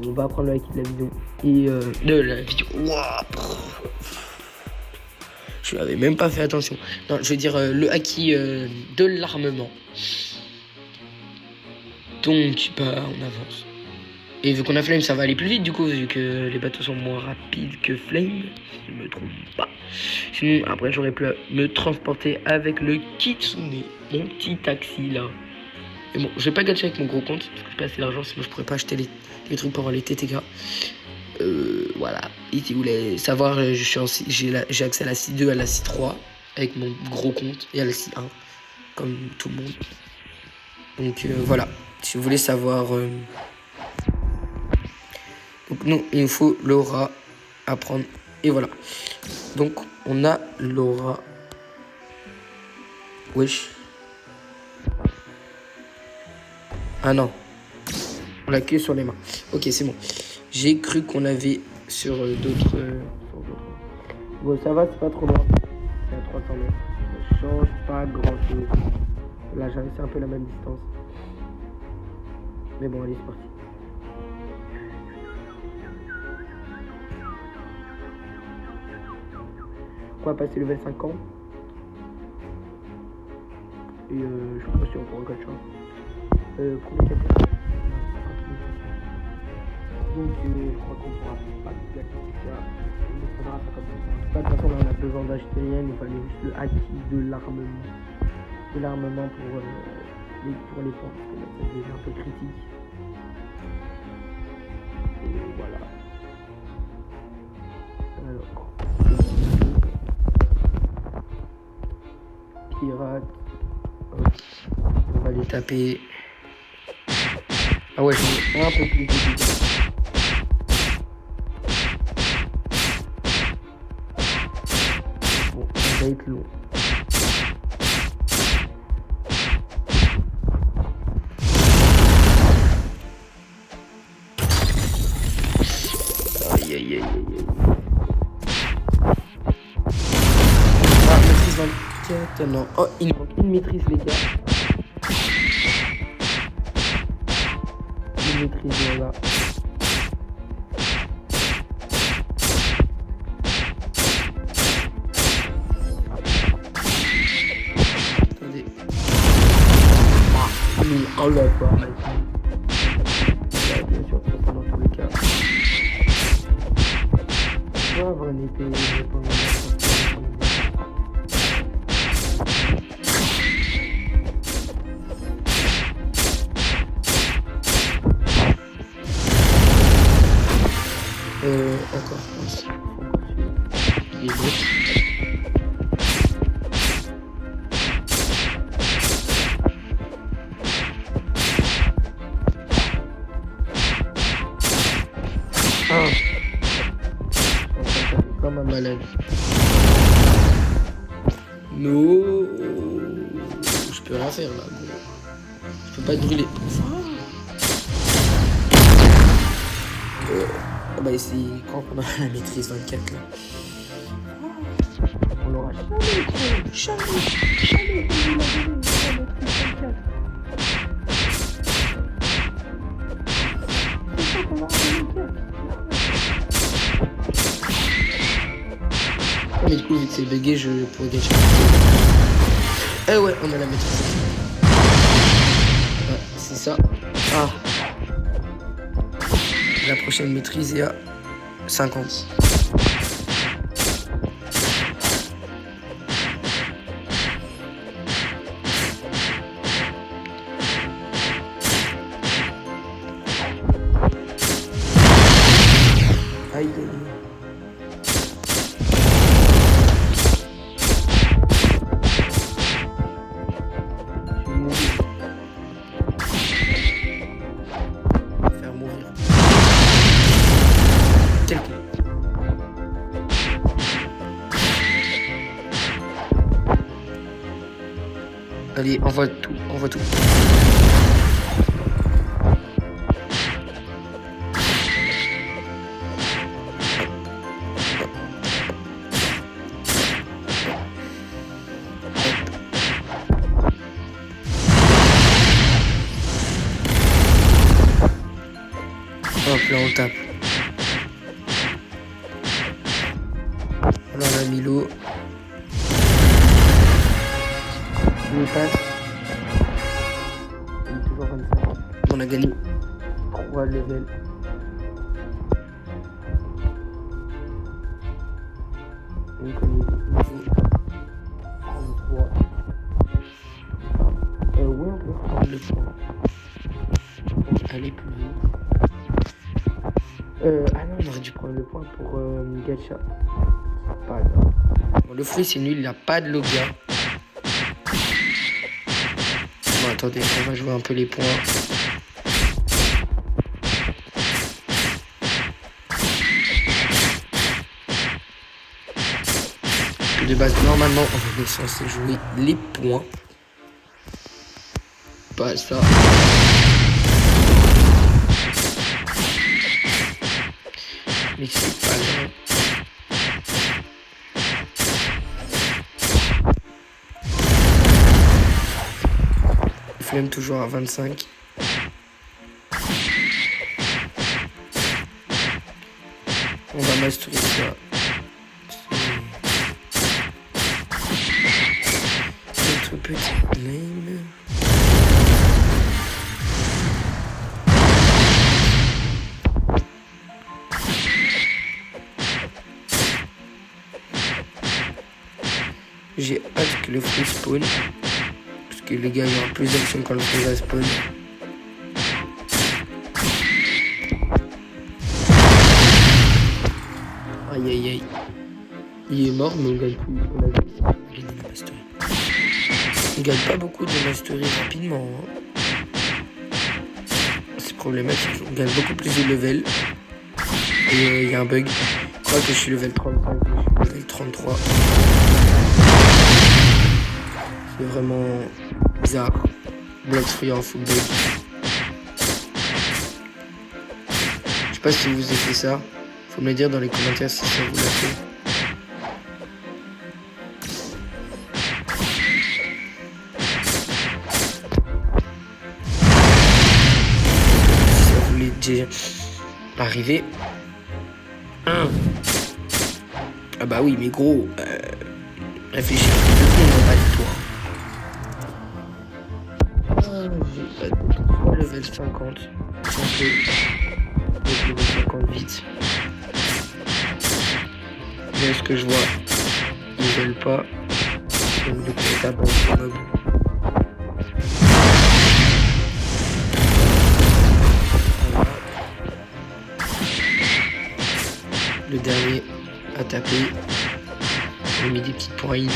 on va prendre le haki de la vision. Et de la vision. Wow. Je n'avais même pas fait attention. Non, je veux dire le haki de l'armement. Donc, bah, on avance. Et vu qu'on a Flame, ça va aller plus vite du coup, vu que les bateaux sont moins rapides que Flame, si je me trompe pas. Sinon, après, j'aurais pu me transporter avec le Kitsune, mon petit taxi là. Mais bon, je vais pas gâcher avec mon gros compte, parce que j'ai pas assez d'argent, sinon je pourrais pas acheter les trucs pour avoir les TTK. Voilà. Et si vous voulez savoir, j'ai accès à la C2, à la C3, avec mon gros compte, et à la C1, comme tout le monde. Donc voilà, si vous voulez savoir... Donc nous, il nous faut l'aura à prendre. Et voilà. Donc on a l'aura. Wesh. Ah non. On l'a que sur les mains. Ok, c'est bon. J'ai cru qu'on avait sur d'autres... Bon, ça va, c'est pas trop loin. C'est à 300 mètres. Ça change pas grand chose. Là, j'arrive, c'est un peu la même distance. Mais bon, allez, c'est parti. On va passer level 50. Et je sais pas si on pourra encore premier capitaine. Donc je crois qu'on pourra pas gagner ça. Il nous faudra 50%. En tout cas, de toute façon, là, on a besoin d'acheter rien. Il nous fallait juste le haki de l'armement. De l'armement pour les points. Parce que là, ça devient un peu critique. Et voilà. Alors. Pirate. On va les taper. Ah ouais, je mets un peu plus de bon, ça va être long. Aïe aïe aïe aïe aïe. Ah, maîtrise 24, non. Oh, il manque une maîtrise, les gars. Une maîtrise, voilà. Attendez. Oh là, quoi. Bien sûr, ça dans tous les cas. On va avoir une épée. Encore, je pense. Il est beau. Ah. Comme un malade. Non. Je peux rien faire là. Je peux pas te brûler. Ah bah ici, quand on a la maîtrise 24 là. On l'aura jamais, jamais, jamais la maîtrise 24. C'est ça qu'on va avoir. Mais du coup, vu que c'est bugué, je pourrais gâcher. Eh ouais, on a la maîtrise. Ouais, c'est ça. Ah. La prochaine maîtrise est à 50. Aïe, aïe, aïe. Allez, envoie tout, envoie tout. Hop là on tape. Voilà on a mis l'eau. On passe. On est toujours 25. On a gagné 3 levels. Donc on est niveau 33. Ouais on peut prendre le point. Pour aller plus vite. Ah non, on aurait dû prendre le point pour Gacha. Pas grave. Bon, le fruit c'est nul, il n'a pas de Logia. Bon, attendez, on va jouer un peu les points. De base, normalement, on est censé jouer les points. Pas ça. Mais c'est pas grave. Flemme toujours à 25. On va masterer ça. Notre petit name. J'ai hâte que le fruit spawn. Parce que les gars, il y aura plus d'action quand le fruit va spawn. Aïe aïe aïe. Il est mort, mais on gagne plus. On a gagné la mastery. On gagne pas beaucoup de mastery rapidement. Hein. C'est problématique. On gagne beaucoup plus de level. Et il y a un bug. Je crois que je suis level 35, je suis level 33. C'est vraiment bizarre. Blox free en full bug. Je sais pas si vous avez fait ça. Faut me le dire dans les commentaires si ça vous l'a fait. Si ça voulait déjà arriver. Ah bah oui, mais gros, réfléchis, on va pas du tout. J'ai pas de 3 level 50. Si on peut level 50 vite. Mais ce que je vois, ils veulent pas. Donc du coup, on tape en mob. Le dernier à taper. On a mis des petites points. Et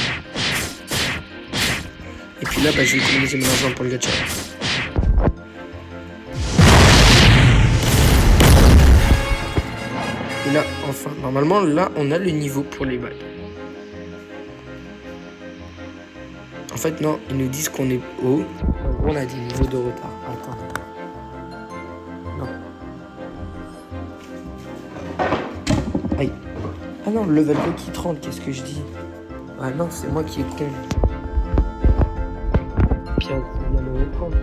puis là, bah, je vais économiser mon argent pour le gacha. Et là, enfin, normalement, là, on a le niveau pour les balles. En fait, non, ils nous disent qu'on est haut. On a des niveaux de retard. Attends. Non. Aïe. Ah non, le level qui 30, qu'est-ce que je dis? Ah non, c'est moi qui est con. Pierre, il y a le level 30.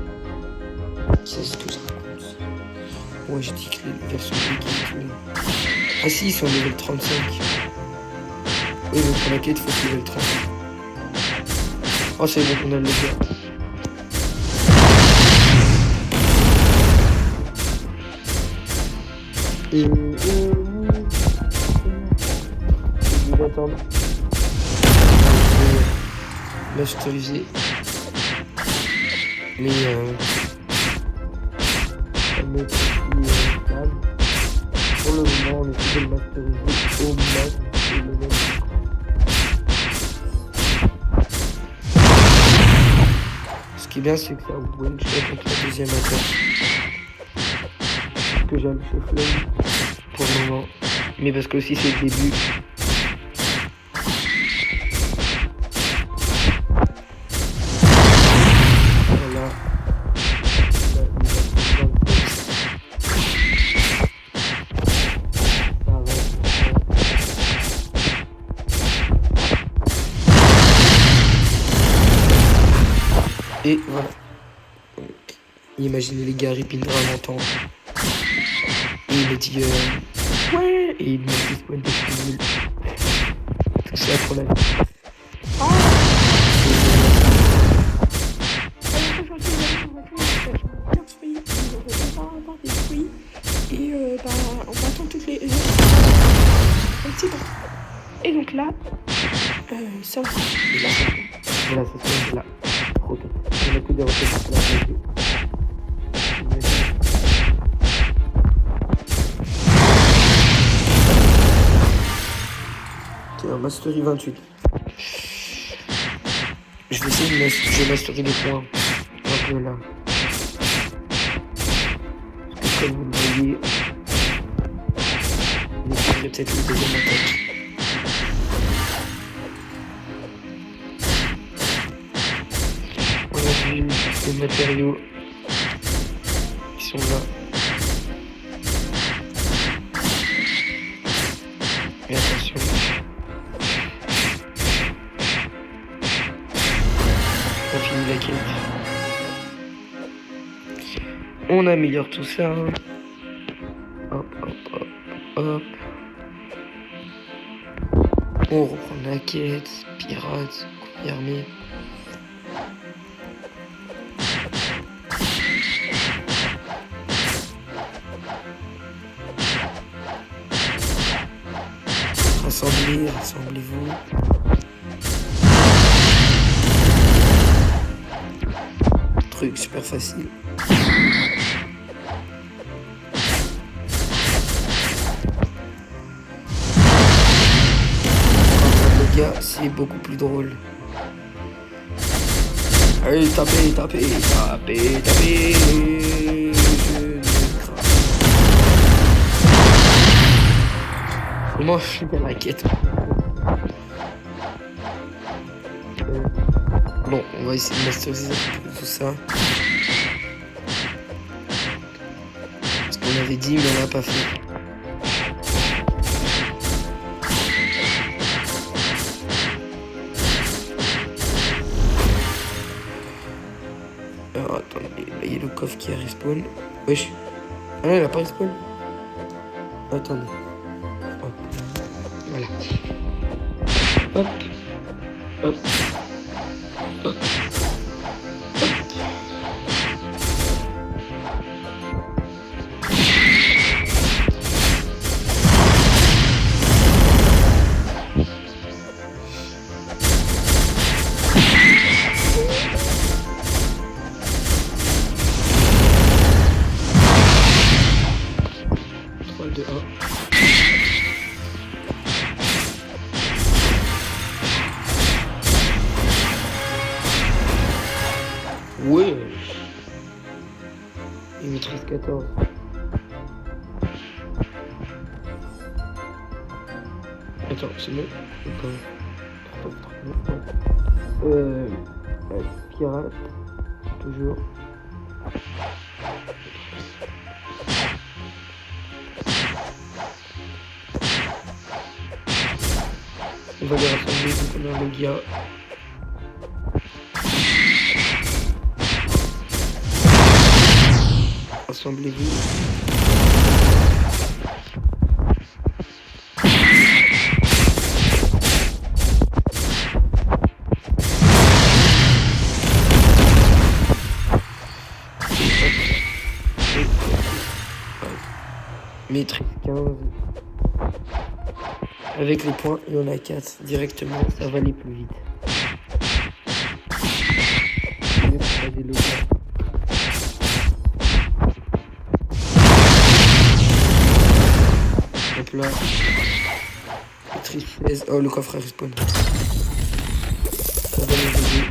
C'est tout ça. Ouais, je dis que les versions qui Ah si, ils sont level 35. Oui, donc pour la quête, il faut que level 30. Oh, c'est bon, on a le level. Et je vais attendre. Masteriser. Mais pour le moment, on essaie de le masteriser au max et le level. Ce qui est bien, c'est que ça one shot contre la deuxième attaque. Ce que j'aime chez Flame pour le moment. Mais parce que aussi c'est le début. Voilà. Et voilà. Imaginez les gars, ripindra en temps. Et il m'a dit ouais, et il m'a dit spawn de nul. Tout ça pour la vie. Et on va attendre toutes les et donc là ça va. Voilà, ça se passe là. Roquette. On a que des roquettes pour la vie. Tiens, Mastery 28. Je vais essayer de mastery les points. Un peu là. Comme vous le voyez, je vais peut-être le deuxième attaque. On a vu les matériaux qui sont là. Et attention. On finit la quête. On améliore tout ça. Hop, hop, hop, hop. On reprend la quête. Pirates, confirmé. Rassemblez-vous. Truc super facile. Le gars, c'est beaucoup plus drôle. Allez, tapez. Comment je suis dans la quête? Bon, on va essayer de masteriser tout ça. Parce qu'on avait dit, mais on l'a pas fait. Alors, attendez, là, il y a le coffre qui a respawn. Wesh. Ah non, il a pas respawn. Attendez. Hop. Voilà. Hop. Hop. Hop. Ouais. Il maîtrise 14. Attends, c'est bon. Pirate. Toujours. On va les rassembler dans le gars. Rassemblez-vous. Maîtrise 15. Avec les points, il y en a 4 directement, ça va aller plus vite. Hop là. Maîtrise 16. Oh, le coffre a respawn. Ça va nous aider.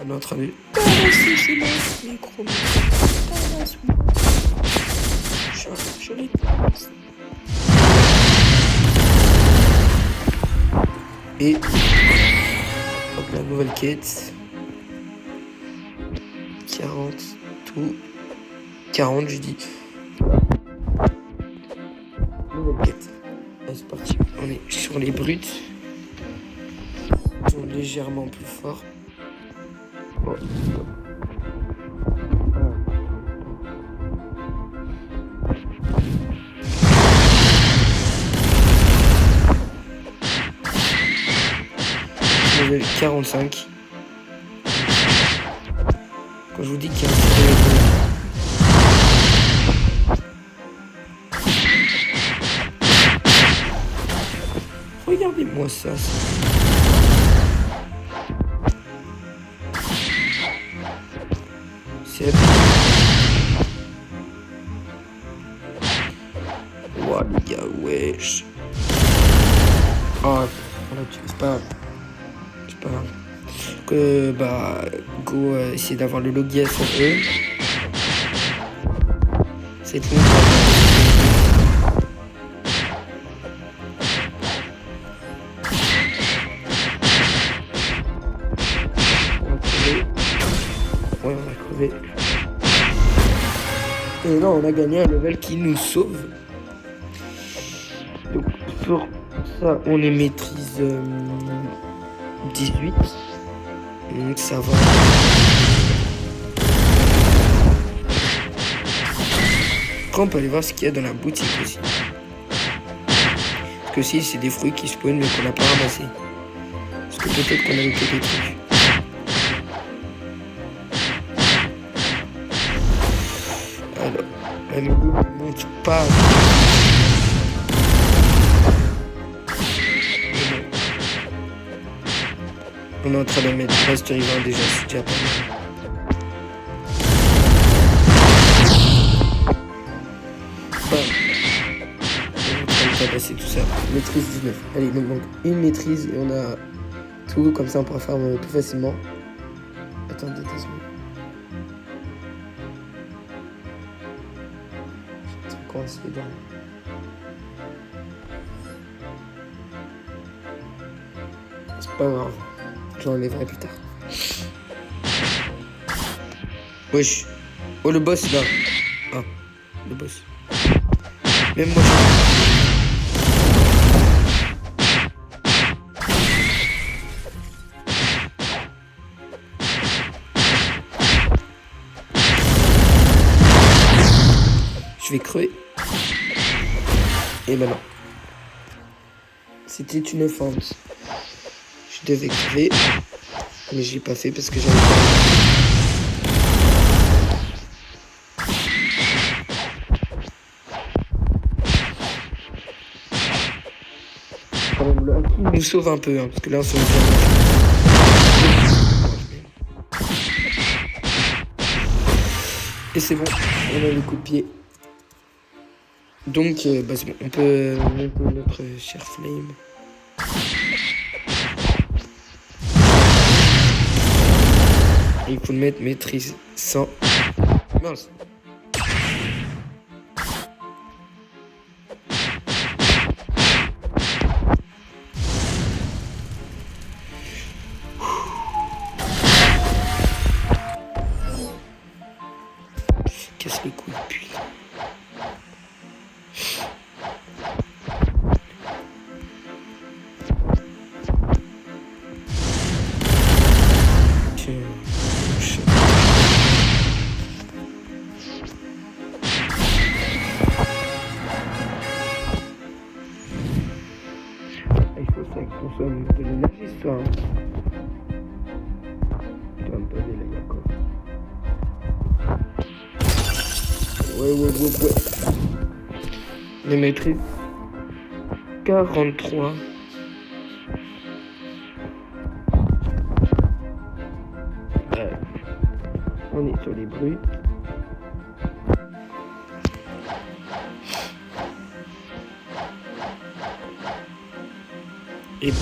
On est en train de... Je l'ai. Et hop, la nouvelle quête. 40, tout. 40, je dis. On est sur les brutes. Ils sont légèrement plus forts. Oh. Level 45. Quand je vous dis qu'il y a un regardez-moi ça. C'est... Ouah, les gars, wesh. Oh, c'est pas grave. C'est pas grave. Que, bah, go essayer d'avoir le Logia sur eux. C'est tout. Ouais, on a crevé. Et là, on a gagné un level qui nous sauve. Donc, pour ça, on est maîtrise 18. Donc, ça va. Après, on peut aller voir ce qu'il y a dans la boutique aussi. Parce que si, c'est des fruits qui spawnent mais qu'on n'a pas ramassé. Parce que peut-être qu'on a loupé des trucs. Alors, la mini ne monte pas. On est en train de mettre Master Event déjà, c'est déjà pas mal. On va passer tout ça. Maîtrise 19. Allez, il nous manque une maîtrise et on a tout. Comme ça, on pourra faire plus facilement. Attendez 2 secondes. Je vais commencer dedans. C'est pas grave. Je l'enlèverai plus tard. Wesh. Oh, le boss là. Ah, le boss. Même moi, je vais crever. Et maintenant. C'était une fente. Je devais crever. Mais je l'ai pas fait parce que j'avais pas. Le haki nous sauve un peu, hein, parce que là on se et c'est bon, on a le coup de pied. Donc bah c'est bon, on peut monter notre cher Flame. Et il faut le mettre maîtrise 100. Mince. Casse les couilles, putain. Il faut ça que consomme de l'énergie, ça. Tu vas me poser là, d'accord. Ouais. Les maîtrises 43. On est sur les bruits. Et bam.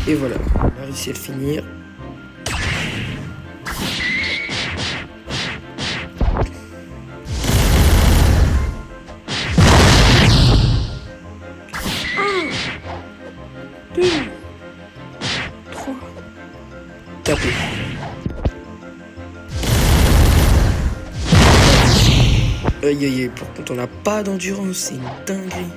Et voilà, on a réussi à le finir. Aïe aïe aïe, par contre on n'a pas d'endurance, c'est une dinguerie.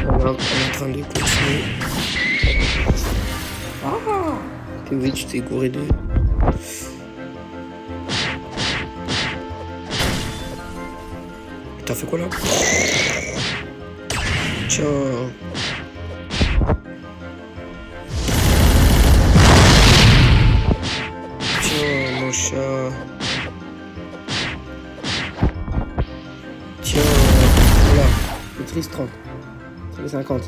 On est en train de continuer. Ah, t'es vite, tu t'es gouré de... T'as fait quoi là? Tiens. Tiens, mon chat. Tiens. Voilà. Le triste 30. C'est 50.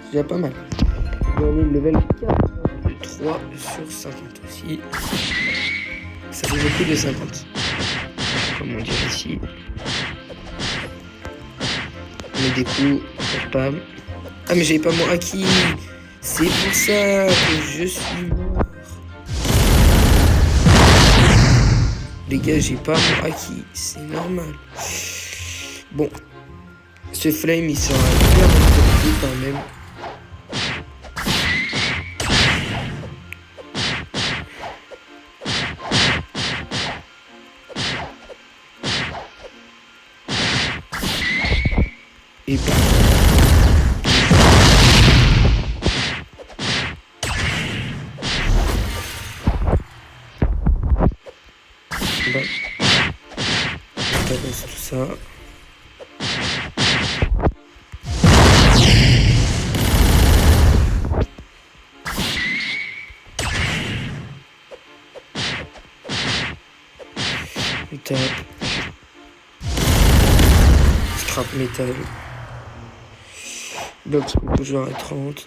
C'est déjà pas mal. Et on est le level 3 sur 50 aussi. Ça fait beaucoup de 50. Comme on dirait ici. On met des coups, spam. Ah mais j'avais pas mon haki. C'est pour ça que je suis mort. Les gars, j'ai pas mon haki. C'est normal. Bon. Ce flame, il sera bien respecté quand même. Et bah. On tabasse tout ça. On tape. Scrap métal. Blox toujours à 30.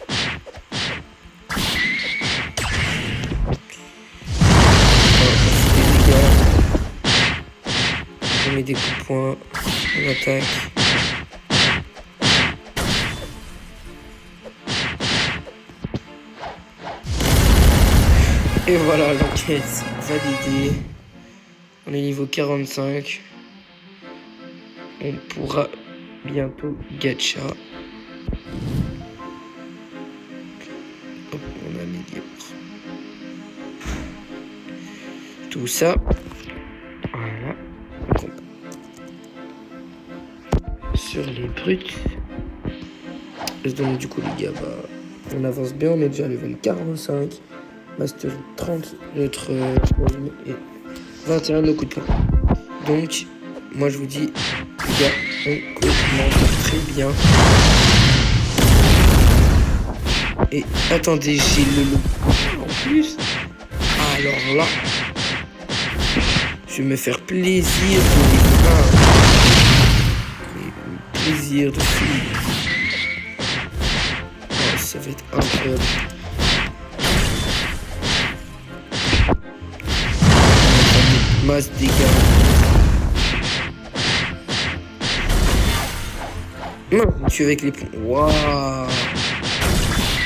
On met des coups de poing. On attaque. Et voilà, l'enquête validée. On est niveau 45. On pourra bientôt gacha. Hop, on améliore. Tout ça. Voilà. Sur les brutes. Donc du coup les gars, on avance bien, on est déjà level 45. Master 30 notre et 21 nos coups de poing. Donc moi je vous dis les gars, on commence très bien. Et attendez, j'ai le loup en plus. Alors là, je vais me faire plaisir plaisir de fou. Oh, ça va être incroyable. Masse dégâts. Non, je suis avec les ponts. Waouh.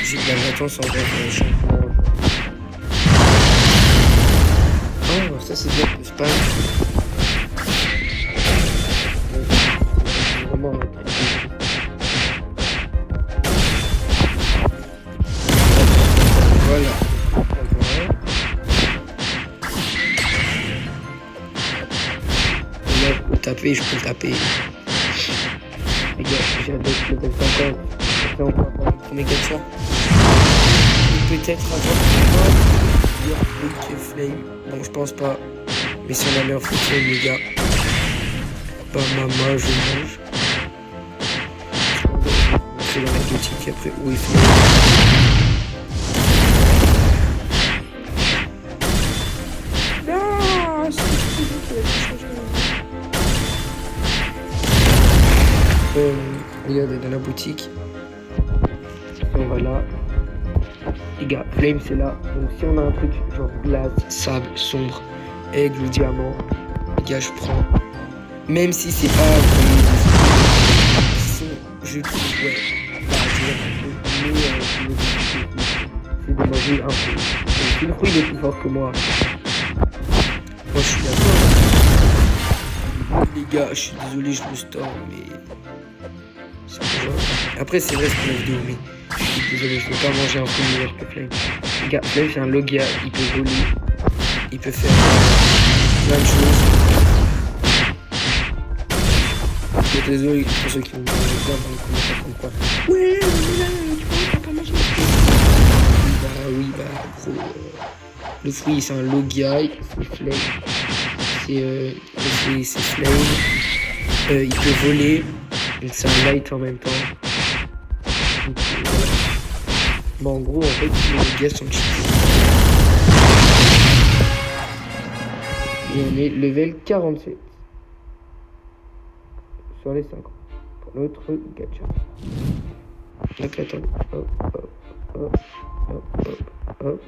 J'ai de la latence en vrai le champion. Oh, ça c'est bien le spam. Vraiment un truc. Voilà. Là, je peux taper, je peux taper. Les gars, j'ai avec le level 50. Après, on peut avoir le premier gacha. Et peut-être avoir le flame. Bon, je pense pas. Mais si on a mis un full flame, les gars. Bah, maman, je mange. C'est dans la boutique après où il fait. Non, regardez dans la boutique. Et voilà. Les gars, flame c'est là. Donc si on a un truc genre glace, sable, sombre, aigle ou diamant, les gars je prends. Même si c'est pas je trouve ouais. C'est dommage un peu. Si le fruit il est plus fort que moi. Franchement suis d'accord. Les gars, je suis désolé, je me storm, mais... c'est pas grave. Après, c'est vrai, c'est pour la vidéo, mais... je suis désolé, je ne peux pas manger un peu meilleur que Flame. Les gars, Flame, c'est un Logia, il peut voler. Il peut faire plein de choses. Je suis désolé pour ceux qui vont me dire plein dans le commentaire comme quoi. Ouais, mais là, tu vois, t'as pas mangé. Oui, gros. Le fruit, c'est un Logia, c'est Flame. C'est Flame. Il peut voler. Donc c'est un light en même temps. Donc, voilà. Bon, en gros, en fait, les gars sont cheatés. Et on est level 47. Sur les 50. Pour notre gacha. Donc attendez. Hop, hop, hop, hop, hop, hop.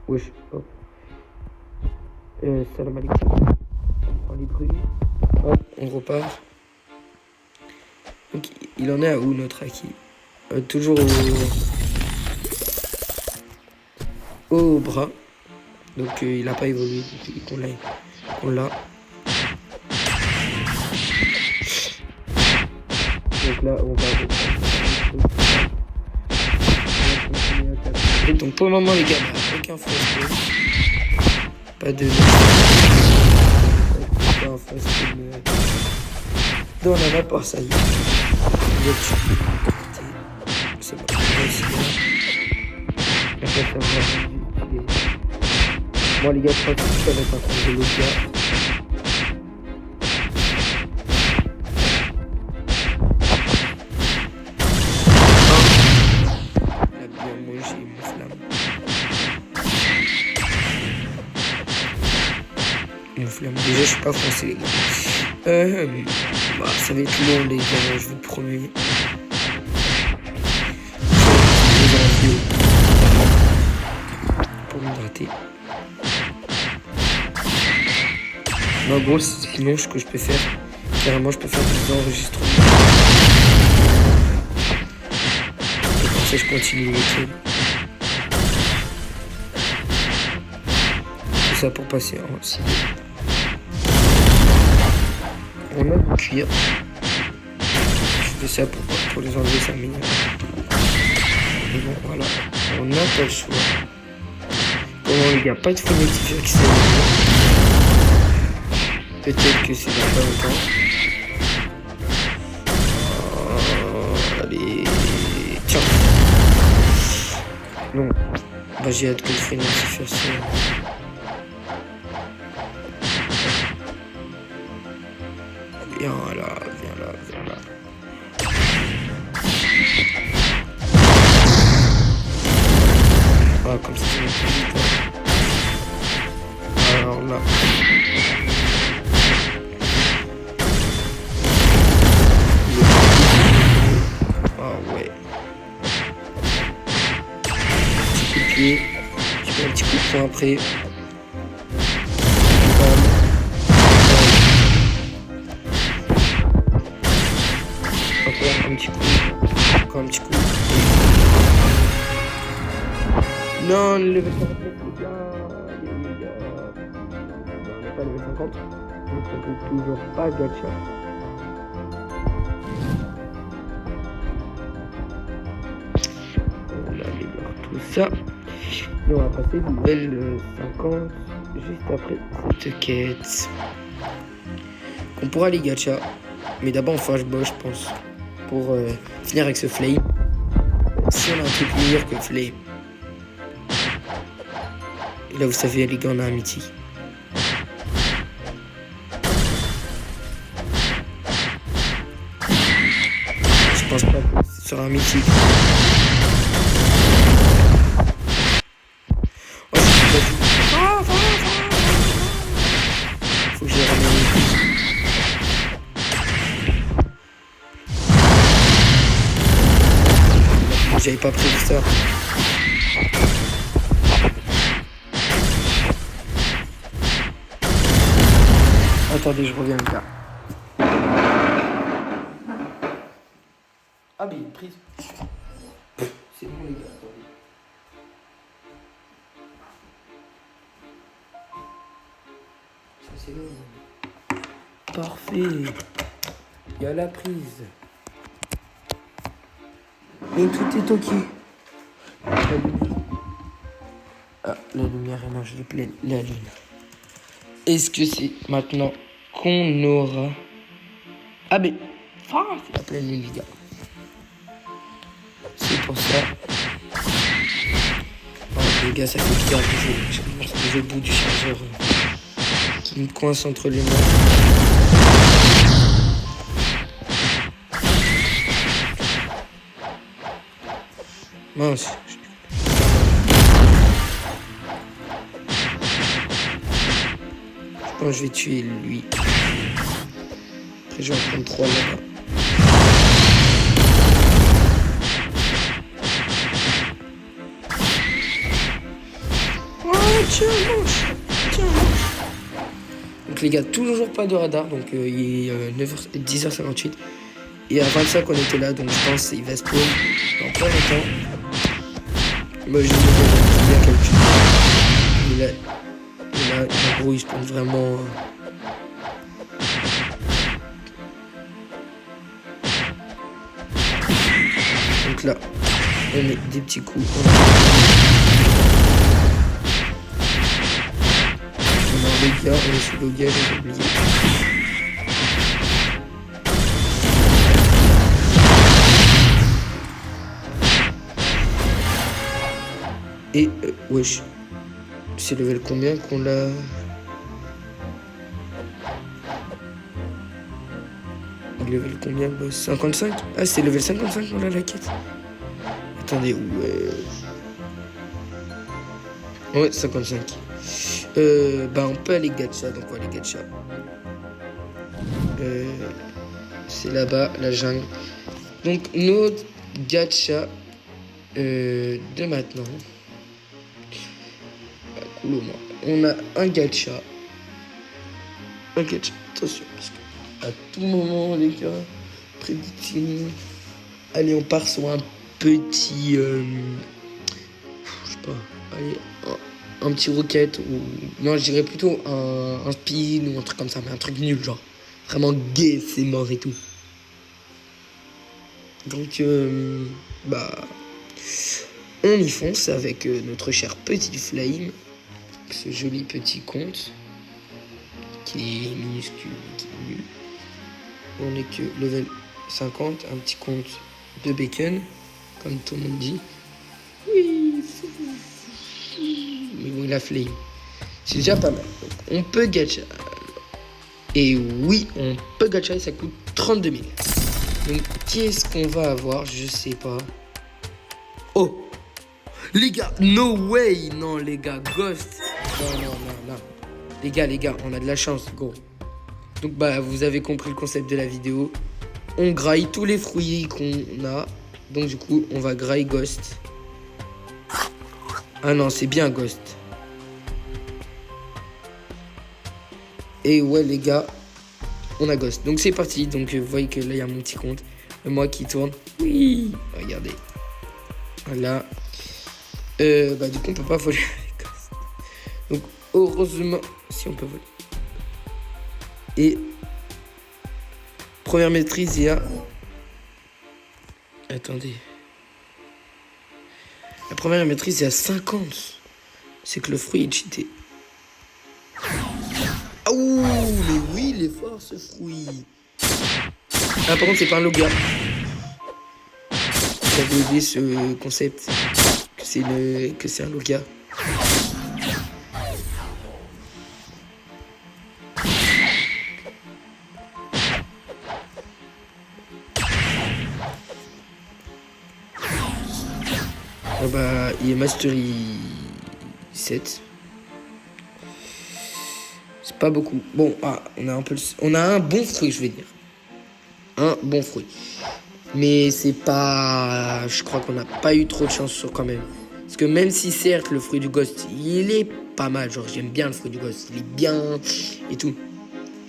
Wesh, hop. Salam alaikum. On prend les bruits. Hop, on repart. Donc il en est à où notre acquis? Toujours au bras. Donc il n'a pas évolué depuis qu'on l'a. Donc là on va reprendre. Donc pour le moment les gars, aucun frostball. Pas de... pas un frostball. Dans la map, oh, ça y est. C'est bon. Bon les gars, je crois que ça va être un truc de Logia. Il a bien mangé mon flamme. Mon flamme. Déjà, je suis pas français les gars. Bah, ça va être long les gars, je vous le promets. Pour m'hydrater. En gros, sinon, ce que je peux faire, carrément, je peux faire des enregistrements. Et comme ça, je continue le truc. Tout ça pour passer en cible. On a du cuir. Je fais ça pour les enlever 5 minutes. Et bon, voilà. On n'a pas le choix. Comment les gars, pas de phonétique qui s'est. Peut-être que c'est dans pas longtemps. Allez. Tiens. Non. Bah j'ai hâte que le frein fasse ça. Viens là, viens là, viens là. Ah, comme ça, c'est plus vite. Alors là. Ah ouais. Petit coup de pied. Je fais un petit coup de poing après. Encore un petit coup. Encore un petit coup. Non, le level 49 les gars. On n'est pas level 50. Donc on peut toujours pas gacha. On améliore tout ça. Et on va passer level 50 juste après cette quête. On pourra les gacha. Mais d'abord on fera boss je pense. Pour finir avec ce flame. Si on a un truc meilleur que flame. Et là vous savez les gars on a un mythique. Je pense pas que ce sera un mythique. Oh, faut que je ramène. J'avais pas prévu ça. Attendez, je reviens les gars. Ah mais il y a une prise. C'est bon les gars, attendez. c'est bon. Parfait. Il y a la prise. Et tout est ok. La lumière. Ah, la lumière est non, je l'ai pleine. La lune. Est-ce que c'est maintenant qu'on aura... Ah mais... Ah, c'est la pleine lune, les gars. C'est pour ça. Oh, les gars, ça fait bizarre que je bout du chargeur qui me coince entre les mains. Mince. Je pense que je vais tuer lui. Après, je vais en prendre 3 là-bas. Tiens, mange. Donc les gars, toujours pas de radar. Donc il est 10h58. Et à 25 on était là. Donc je pense qu'il va spawn dans pas longtemps. Moi je vais vous dire quelque chose. Et là, en gros, il spawn vraiment... Donc là, on met des petits coups. On est sur le gars, j'ai oublié. Et wesh, c'est level combien qu'on l'a? Level combien boss? 55? Ah, c'est level 55 qu'on a la quête. Attendez, ouais, 55. Bah on peut aller gacha, donc on va aller gacha. C'est là-bas, la jungle. Donc notre gacha de maintenant. Bah, cool, on a un gacha. Attention, parce que à tout moment, les gars, prédiction. Allez, on part sur un petit... je sais pas, allez, un petit rocket ou... Non, je dirais plutôt un spin ou un truc comme ça, mais un truc nul, genre. Vraiment gay, c'est mort et tout. Donc, bah... On y fonce avec notre cher petit Flame. Ce joli petit compte. Qui est minuscule, qui est nul. On est que level 50, un petit compte de bacon, comme tout le monde dit. Oui, mais bon, il a flame. C'est déjà pas mal. Donc, on peut gacha. Et oui, on peut gacha et ça coûte 32 000. Donc, qu'est-ce qu'on va avoir? Je sais pas. Oh! Les gars, no way! Non, les gars, Ghost. Non. Les gars, on a de la chance, gros. Donc, bah, vous avez compris le concept de la vidéo. On graille tous les fruits qu'on a. Donc, du coup, on va grailler Ghost. Ah non, c'est bien Ghost. Et ouais, les gars, on a Ghost. Donc, c'est parti. Donc, vous voyez que là, il y a mon petit compte. Moi qui tourne. Oui, regardez. Voilà. Bah, du coup, on peut pas voler avec Ghost. Donc, heureusement, si on peut voler. Et première maîtrise, il y a... Attendez. La première maîtrise, il y a 50. C'est que le fruit est cheaté. Ah ouh, mais oui, il est fort ce fruit. Ah, par contre, c'est pas un loga. J'avais oublié ce concept. Que c'est un loga. Oh bah, il est Mastery 7. C'est pas beaucoup. Bon, on a un bon fruit, je vais dire. Un bon fruit. Mais c'est pas... Je crois qu'on n'a pas eu trop de chance sur quand même. Parce que même si certes, le fruit du Ghost, il est pas mal. Genre, j'aime bien le fruit du Ghost. Il est bien et tout.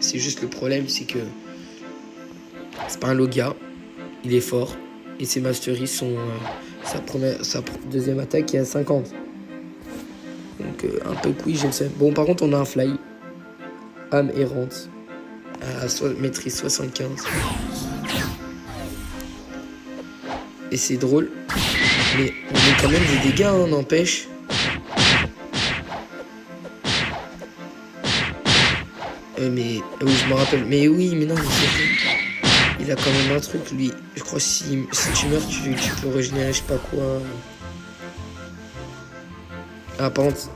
C'est juste le problème, c'est que... C'est pas un Logia. Il est fort. Et ses Masteries sont... sa deuxième attaque est à 50. Donc un peu quick, je le sais. Bon, par contre, on a un fly. âme errante à maîtrise 75. Et c'est drôle, mais on met quand même des dégâts, hein, n'empêche. Mais oui, je me rappelle. Mais oui, mais non, mais c'est vrai. Il a quand même un truc, lui. Je crois que si tu meurs, tu peux régénérer, je sais pas quoi. Ah, par contre,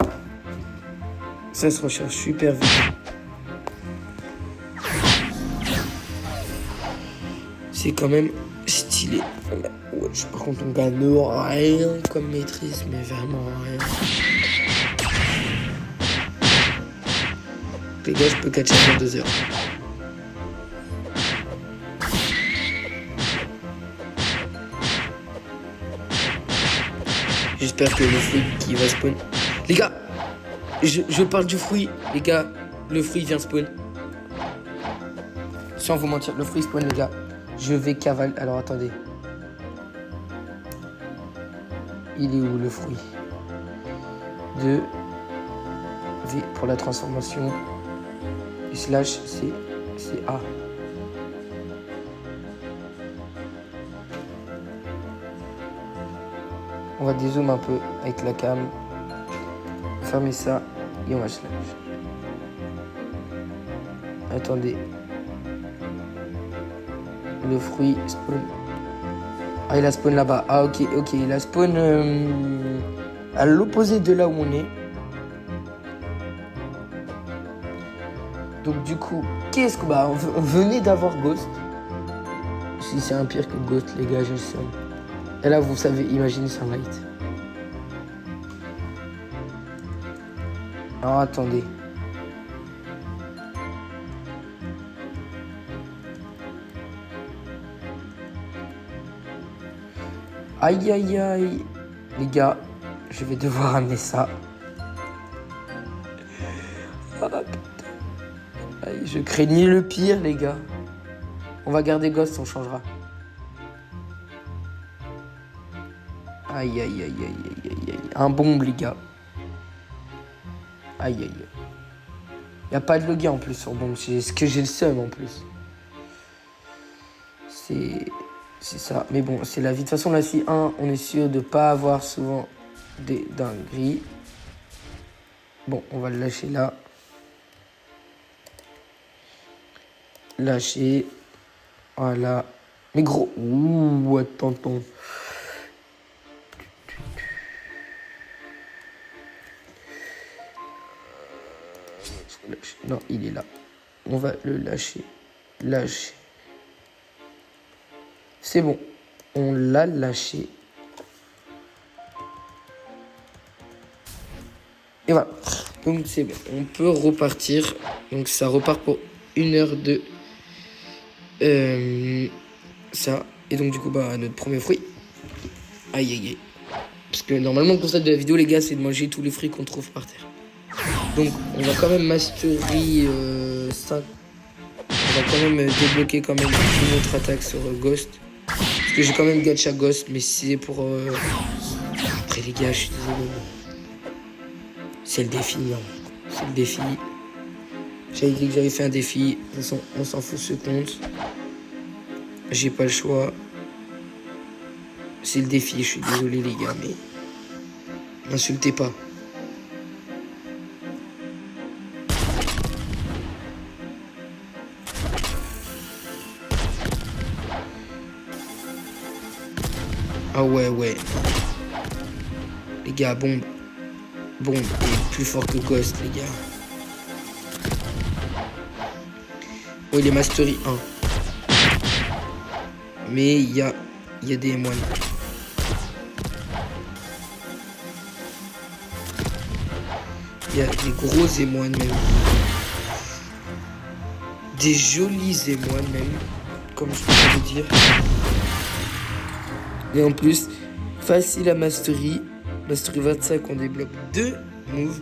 ça se recharge super vite. C'est quand même stylé. Ouais, par contre, on gagne rien comme maîtrise, mais vraiment rien. Les gars, je peux catcher dans 2 heures. J'espère que le fruit qui va spawn. Les gars, je parle du fruit. Les gars, le fruit vient spawn. Sans vous mentir, le fruit spawn, les gars. Je vais cavaler. Alors attendez. Il est où le fruit? 2 V pour la transformation. Et slash, c'est A. On va dézoom un peu avec la cam. Fermer ça et on va slash. Attendez. Le fruit spawn. Ah, il a spawn là-bas. Ah, ok. Il a spawn à l'opposé de là où on est. Donc, du coup, qu'est-ce que. Bah, on venait d'avoir Ghost. Si c'est un pire que Ghost, les gars, je le sais. Et là, vous savez, imaginez Sunlight. Alors, attendez. Aïe, aïe, aïe. Les gars, je vais devoir amener ça. Ah, putain. Aïe, je craignais le pire, les gars. On va garder Ghost, on changera. Aïe, aïe, aïe, aïe, aïe, aïe, aïe. Un bombe, les gars. Aïe, aïe, aïe. Y a pas de login en plus sur bombe. C'est ce que j'ai le seum en plus. C'est ça. Mais bon, c'est la vie. De toute façon, là, si on est sûr de pas avoir souvent des dingueries. Bon, on va le lâcher là. Lâcher. Voilà. Mais gros. Ouh, attends. Non, il est là. On va le lâcher. Lâcher. C'est bon. On l'a lâché. Et voilà. Donc c'est bon. On peut repartir. Donc ça repart pour 1 heure de ça. Et donc du coup, bah, notre premier fruit. Aïe, aïe, aïe. Parce que normalement, le concept de la vidéo, les gars, c'est de manger tous les fruits qu'on trouve par terre. Donc on va quand même mastery 5. On va quand même débloquer quand même une autre attaque sur Ghost. Parce que j'ai quand même gacha Ghost, mais c'est pour... Après les gars, je suis désolé. C'est le défi, non. C'est le défi. J'avais dit que j'avais fait un défi. De toute façon, on s'en fout ce compte. J'ai pas le choix. C'est le défi, je suis désolé les gars, mais... M'insultez pas. Ah ouais. Les gars, bombe. Bombe est plus fort que Ghost, les gars. Oh, il est Mastery 1. Mais il y a des moines. Il y a des gros émoines même. Des jolis émoines même. Comme je peux vous dire. Et en plus, facile à Mastery. Mastery 25, on débloque 2 moves.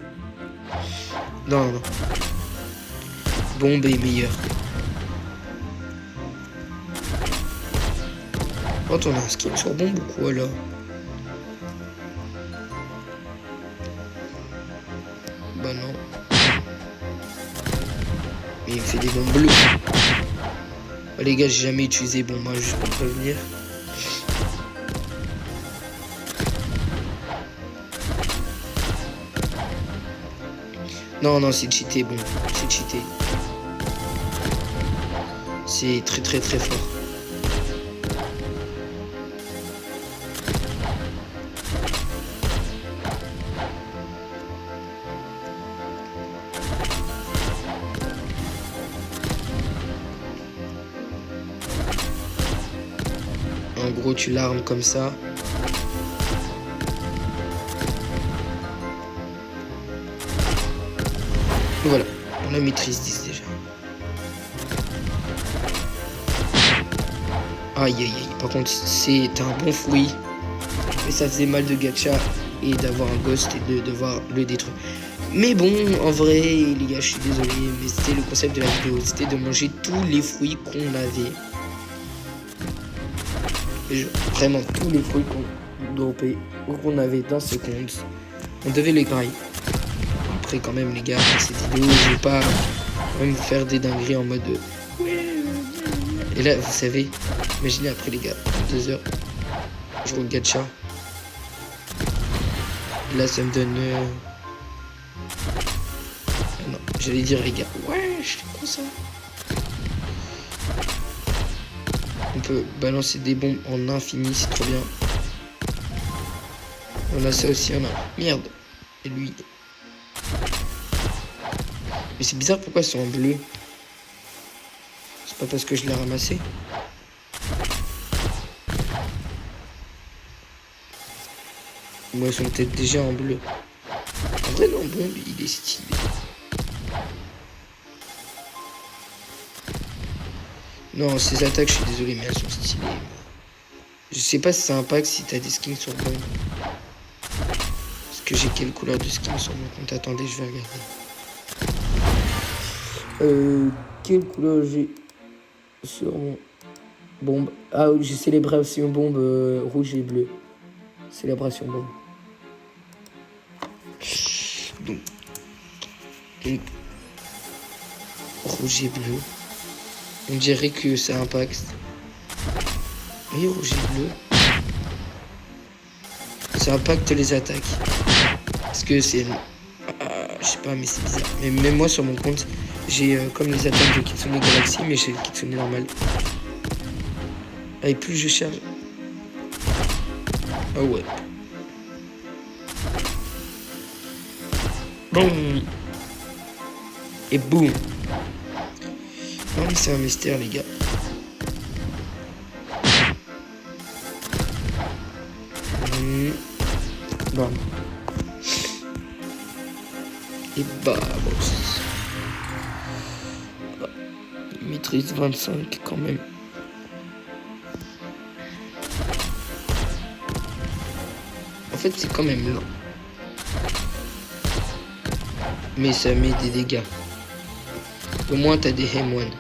Non. Bombe est meilleur. Oh, t'en as un skin sur bombe ou quoi là? Bah non. Mais il me fait des bombes bleues. Oh, les gars, j'ai jamais utilisé bombe, hein, juste pour prévenir. Non, non, c'est cheaté, bon, c'est cheaté. C'est très très très fort. En gros, tu l'armes comme ça. Voilà, on la maîtrise 10 déjà. Aïe aïe aïe, par contre c'est un bon fruit. Mais ça faisait mal de gacha et d'avoir un ghost et de devoir le détruire. Mais bon, en vrai, les gars, je suis désolé, mais c'était le concept de la vidéo. C'était de manger tous les fruits qu'on avait. Vraiment tous les fruits qu'on dropait ou qu'on avait dans ce compte. On devait les grailler. Après quand même les gars, pour cette vidéo, je vais pas même faire des dingueries en mode... Et là, vous savez, imaginez après les gars, 2 heures, je roule gacha. Là, ça me donne... Non, j'allais dire les gars, ouais, je suis con ça. On peut balancer des bombes en infini, c'est trop bien. On a ça aussi, on a... Merde. Et lui... Mais c'est bizarre, pourquoi ils sont en bleu? C'est pas parce que je l'ai ramassé. Moi, ils sont peut-être déjà en bleu. En vrai, non, bombe, il est stylé. Non, ces attaques, je suis désolé, mais elles sont stylées. Je sais pas si ça impacte si t'as des skins sur bombe. Parce que j'ai quelle couleur de skin sur mon compte? Attendez, je vais regarder. Quelle couleur j'ai sur mon bombe? Ah, j'ai célébration bombe rouge et bleu. Célébration bombe. Donc, rouge et bleu. On dirait que ça impacte. Oui, rouge et bleu. Ça impacte les attaques. Parce que c'est... je sais pas, mais c'est bizarre. Mais même moi, sur mon compte, j'ai comme les attaques de Kitsune Galaxy, mais j'ai le Kitsune normal. Et plus je charge... Ah ouais. Boum. Et boum. Non mais c'est un mystère les gars. Bam. Et bah bon. Maîtrise 25 quand même. En fait c'est quand même lent. Mais ça met des dégâts. Au moins t'as des M1.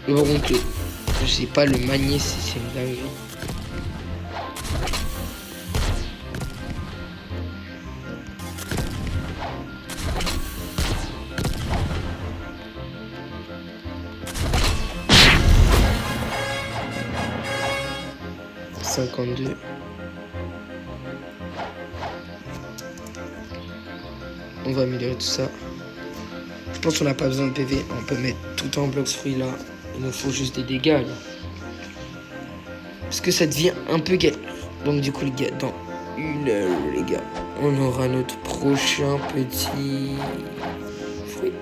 Par contre, je sais pas le manier, c'est une dinguerie. On va améliorer tout ça. Je pense qu'on n'a pas besoin de PV. On peut mettre tout en blocs fruits là. Il nous faut juste des dégâts là. Parce que ça devient un peu galère. Donc du coup les gars, dans 1 heure les gars, on aura notre prochain petit fruit.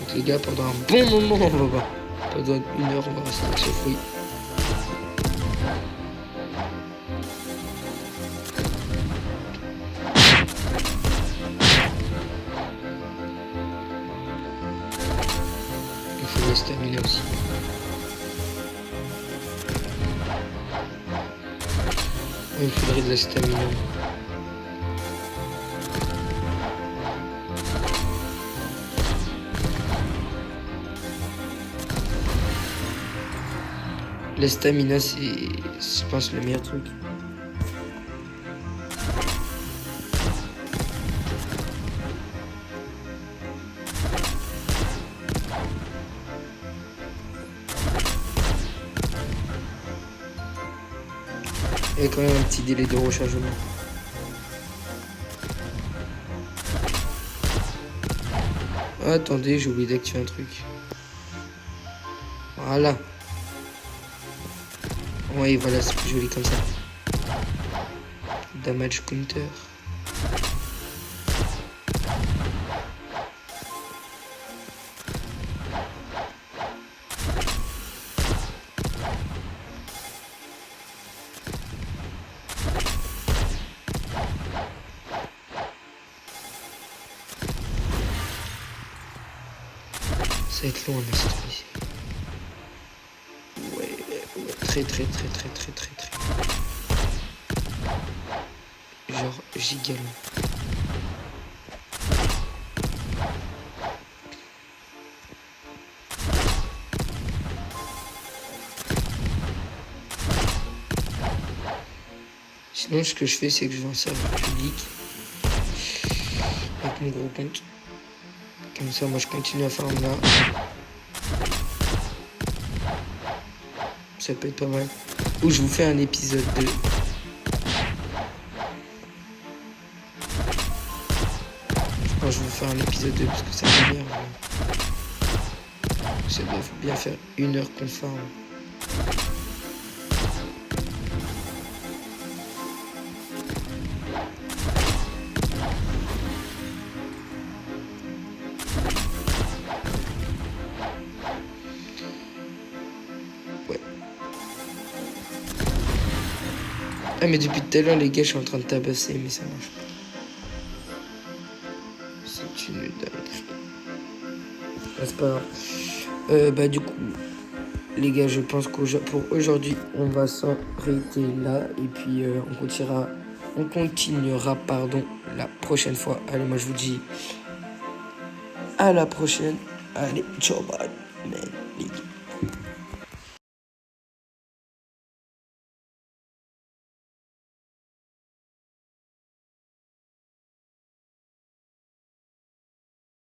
Donc les gars, pendant un bon moment, on va voir. Pendant 1 heure, on va rester avec ce fruit. Il faut la stamina aussi. Il faudrait de la stamina. La stamina, c'est, je pense, le meilleur truc. Il y a quand même un petit délai de rechargement. Attendez, j'ai oublié d'activer un truc. Voilà. Oui, voilà, c'est plus joli comme ça. Damage counter. Ça va être long à mettre ici. Ouais, très. Genre giga long. Sinon, ce que je fais, c'est que je vais en serveur public avec mon gros compte. Comme ça, moi, je continue à farm là. Ça peut être pas mal. Ou je vous fais un épisode 2. Je pense que je vais vous faire un épisode 2 parce que ça fait bien. Ça doit bien faire 1 heure qu'on farm. Ah mais depuis tout à l'heure les gars je suis en train de tabasser mais ça marche pas. C'est une dinguerie. Ah, c'est pas grave. Bah du coup les gars je pense que pour aujourd'hui on va s'arrêter là et puis on continuera pardon la prochaine fois. Allez moi je vous dis à la prochaine. Allez ciao bye man.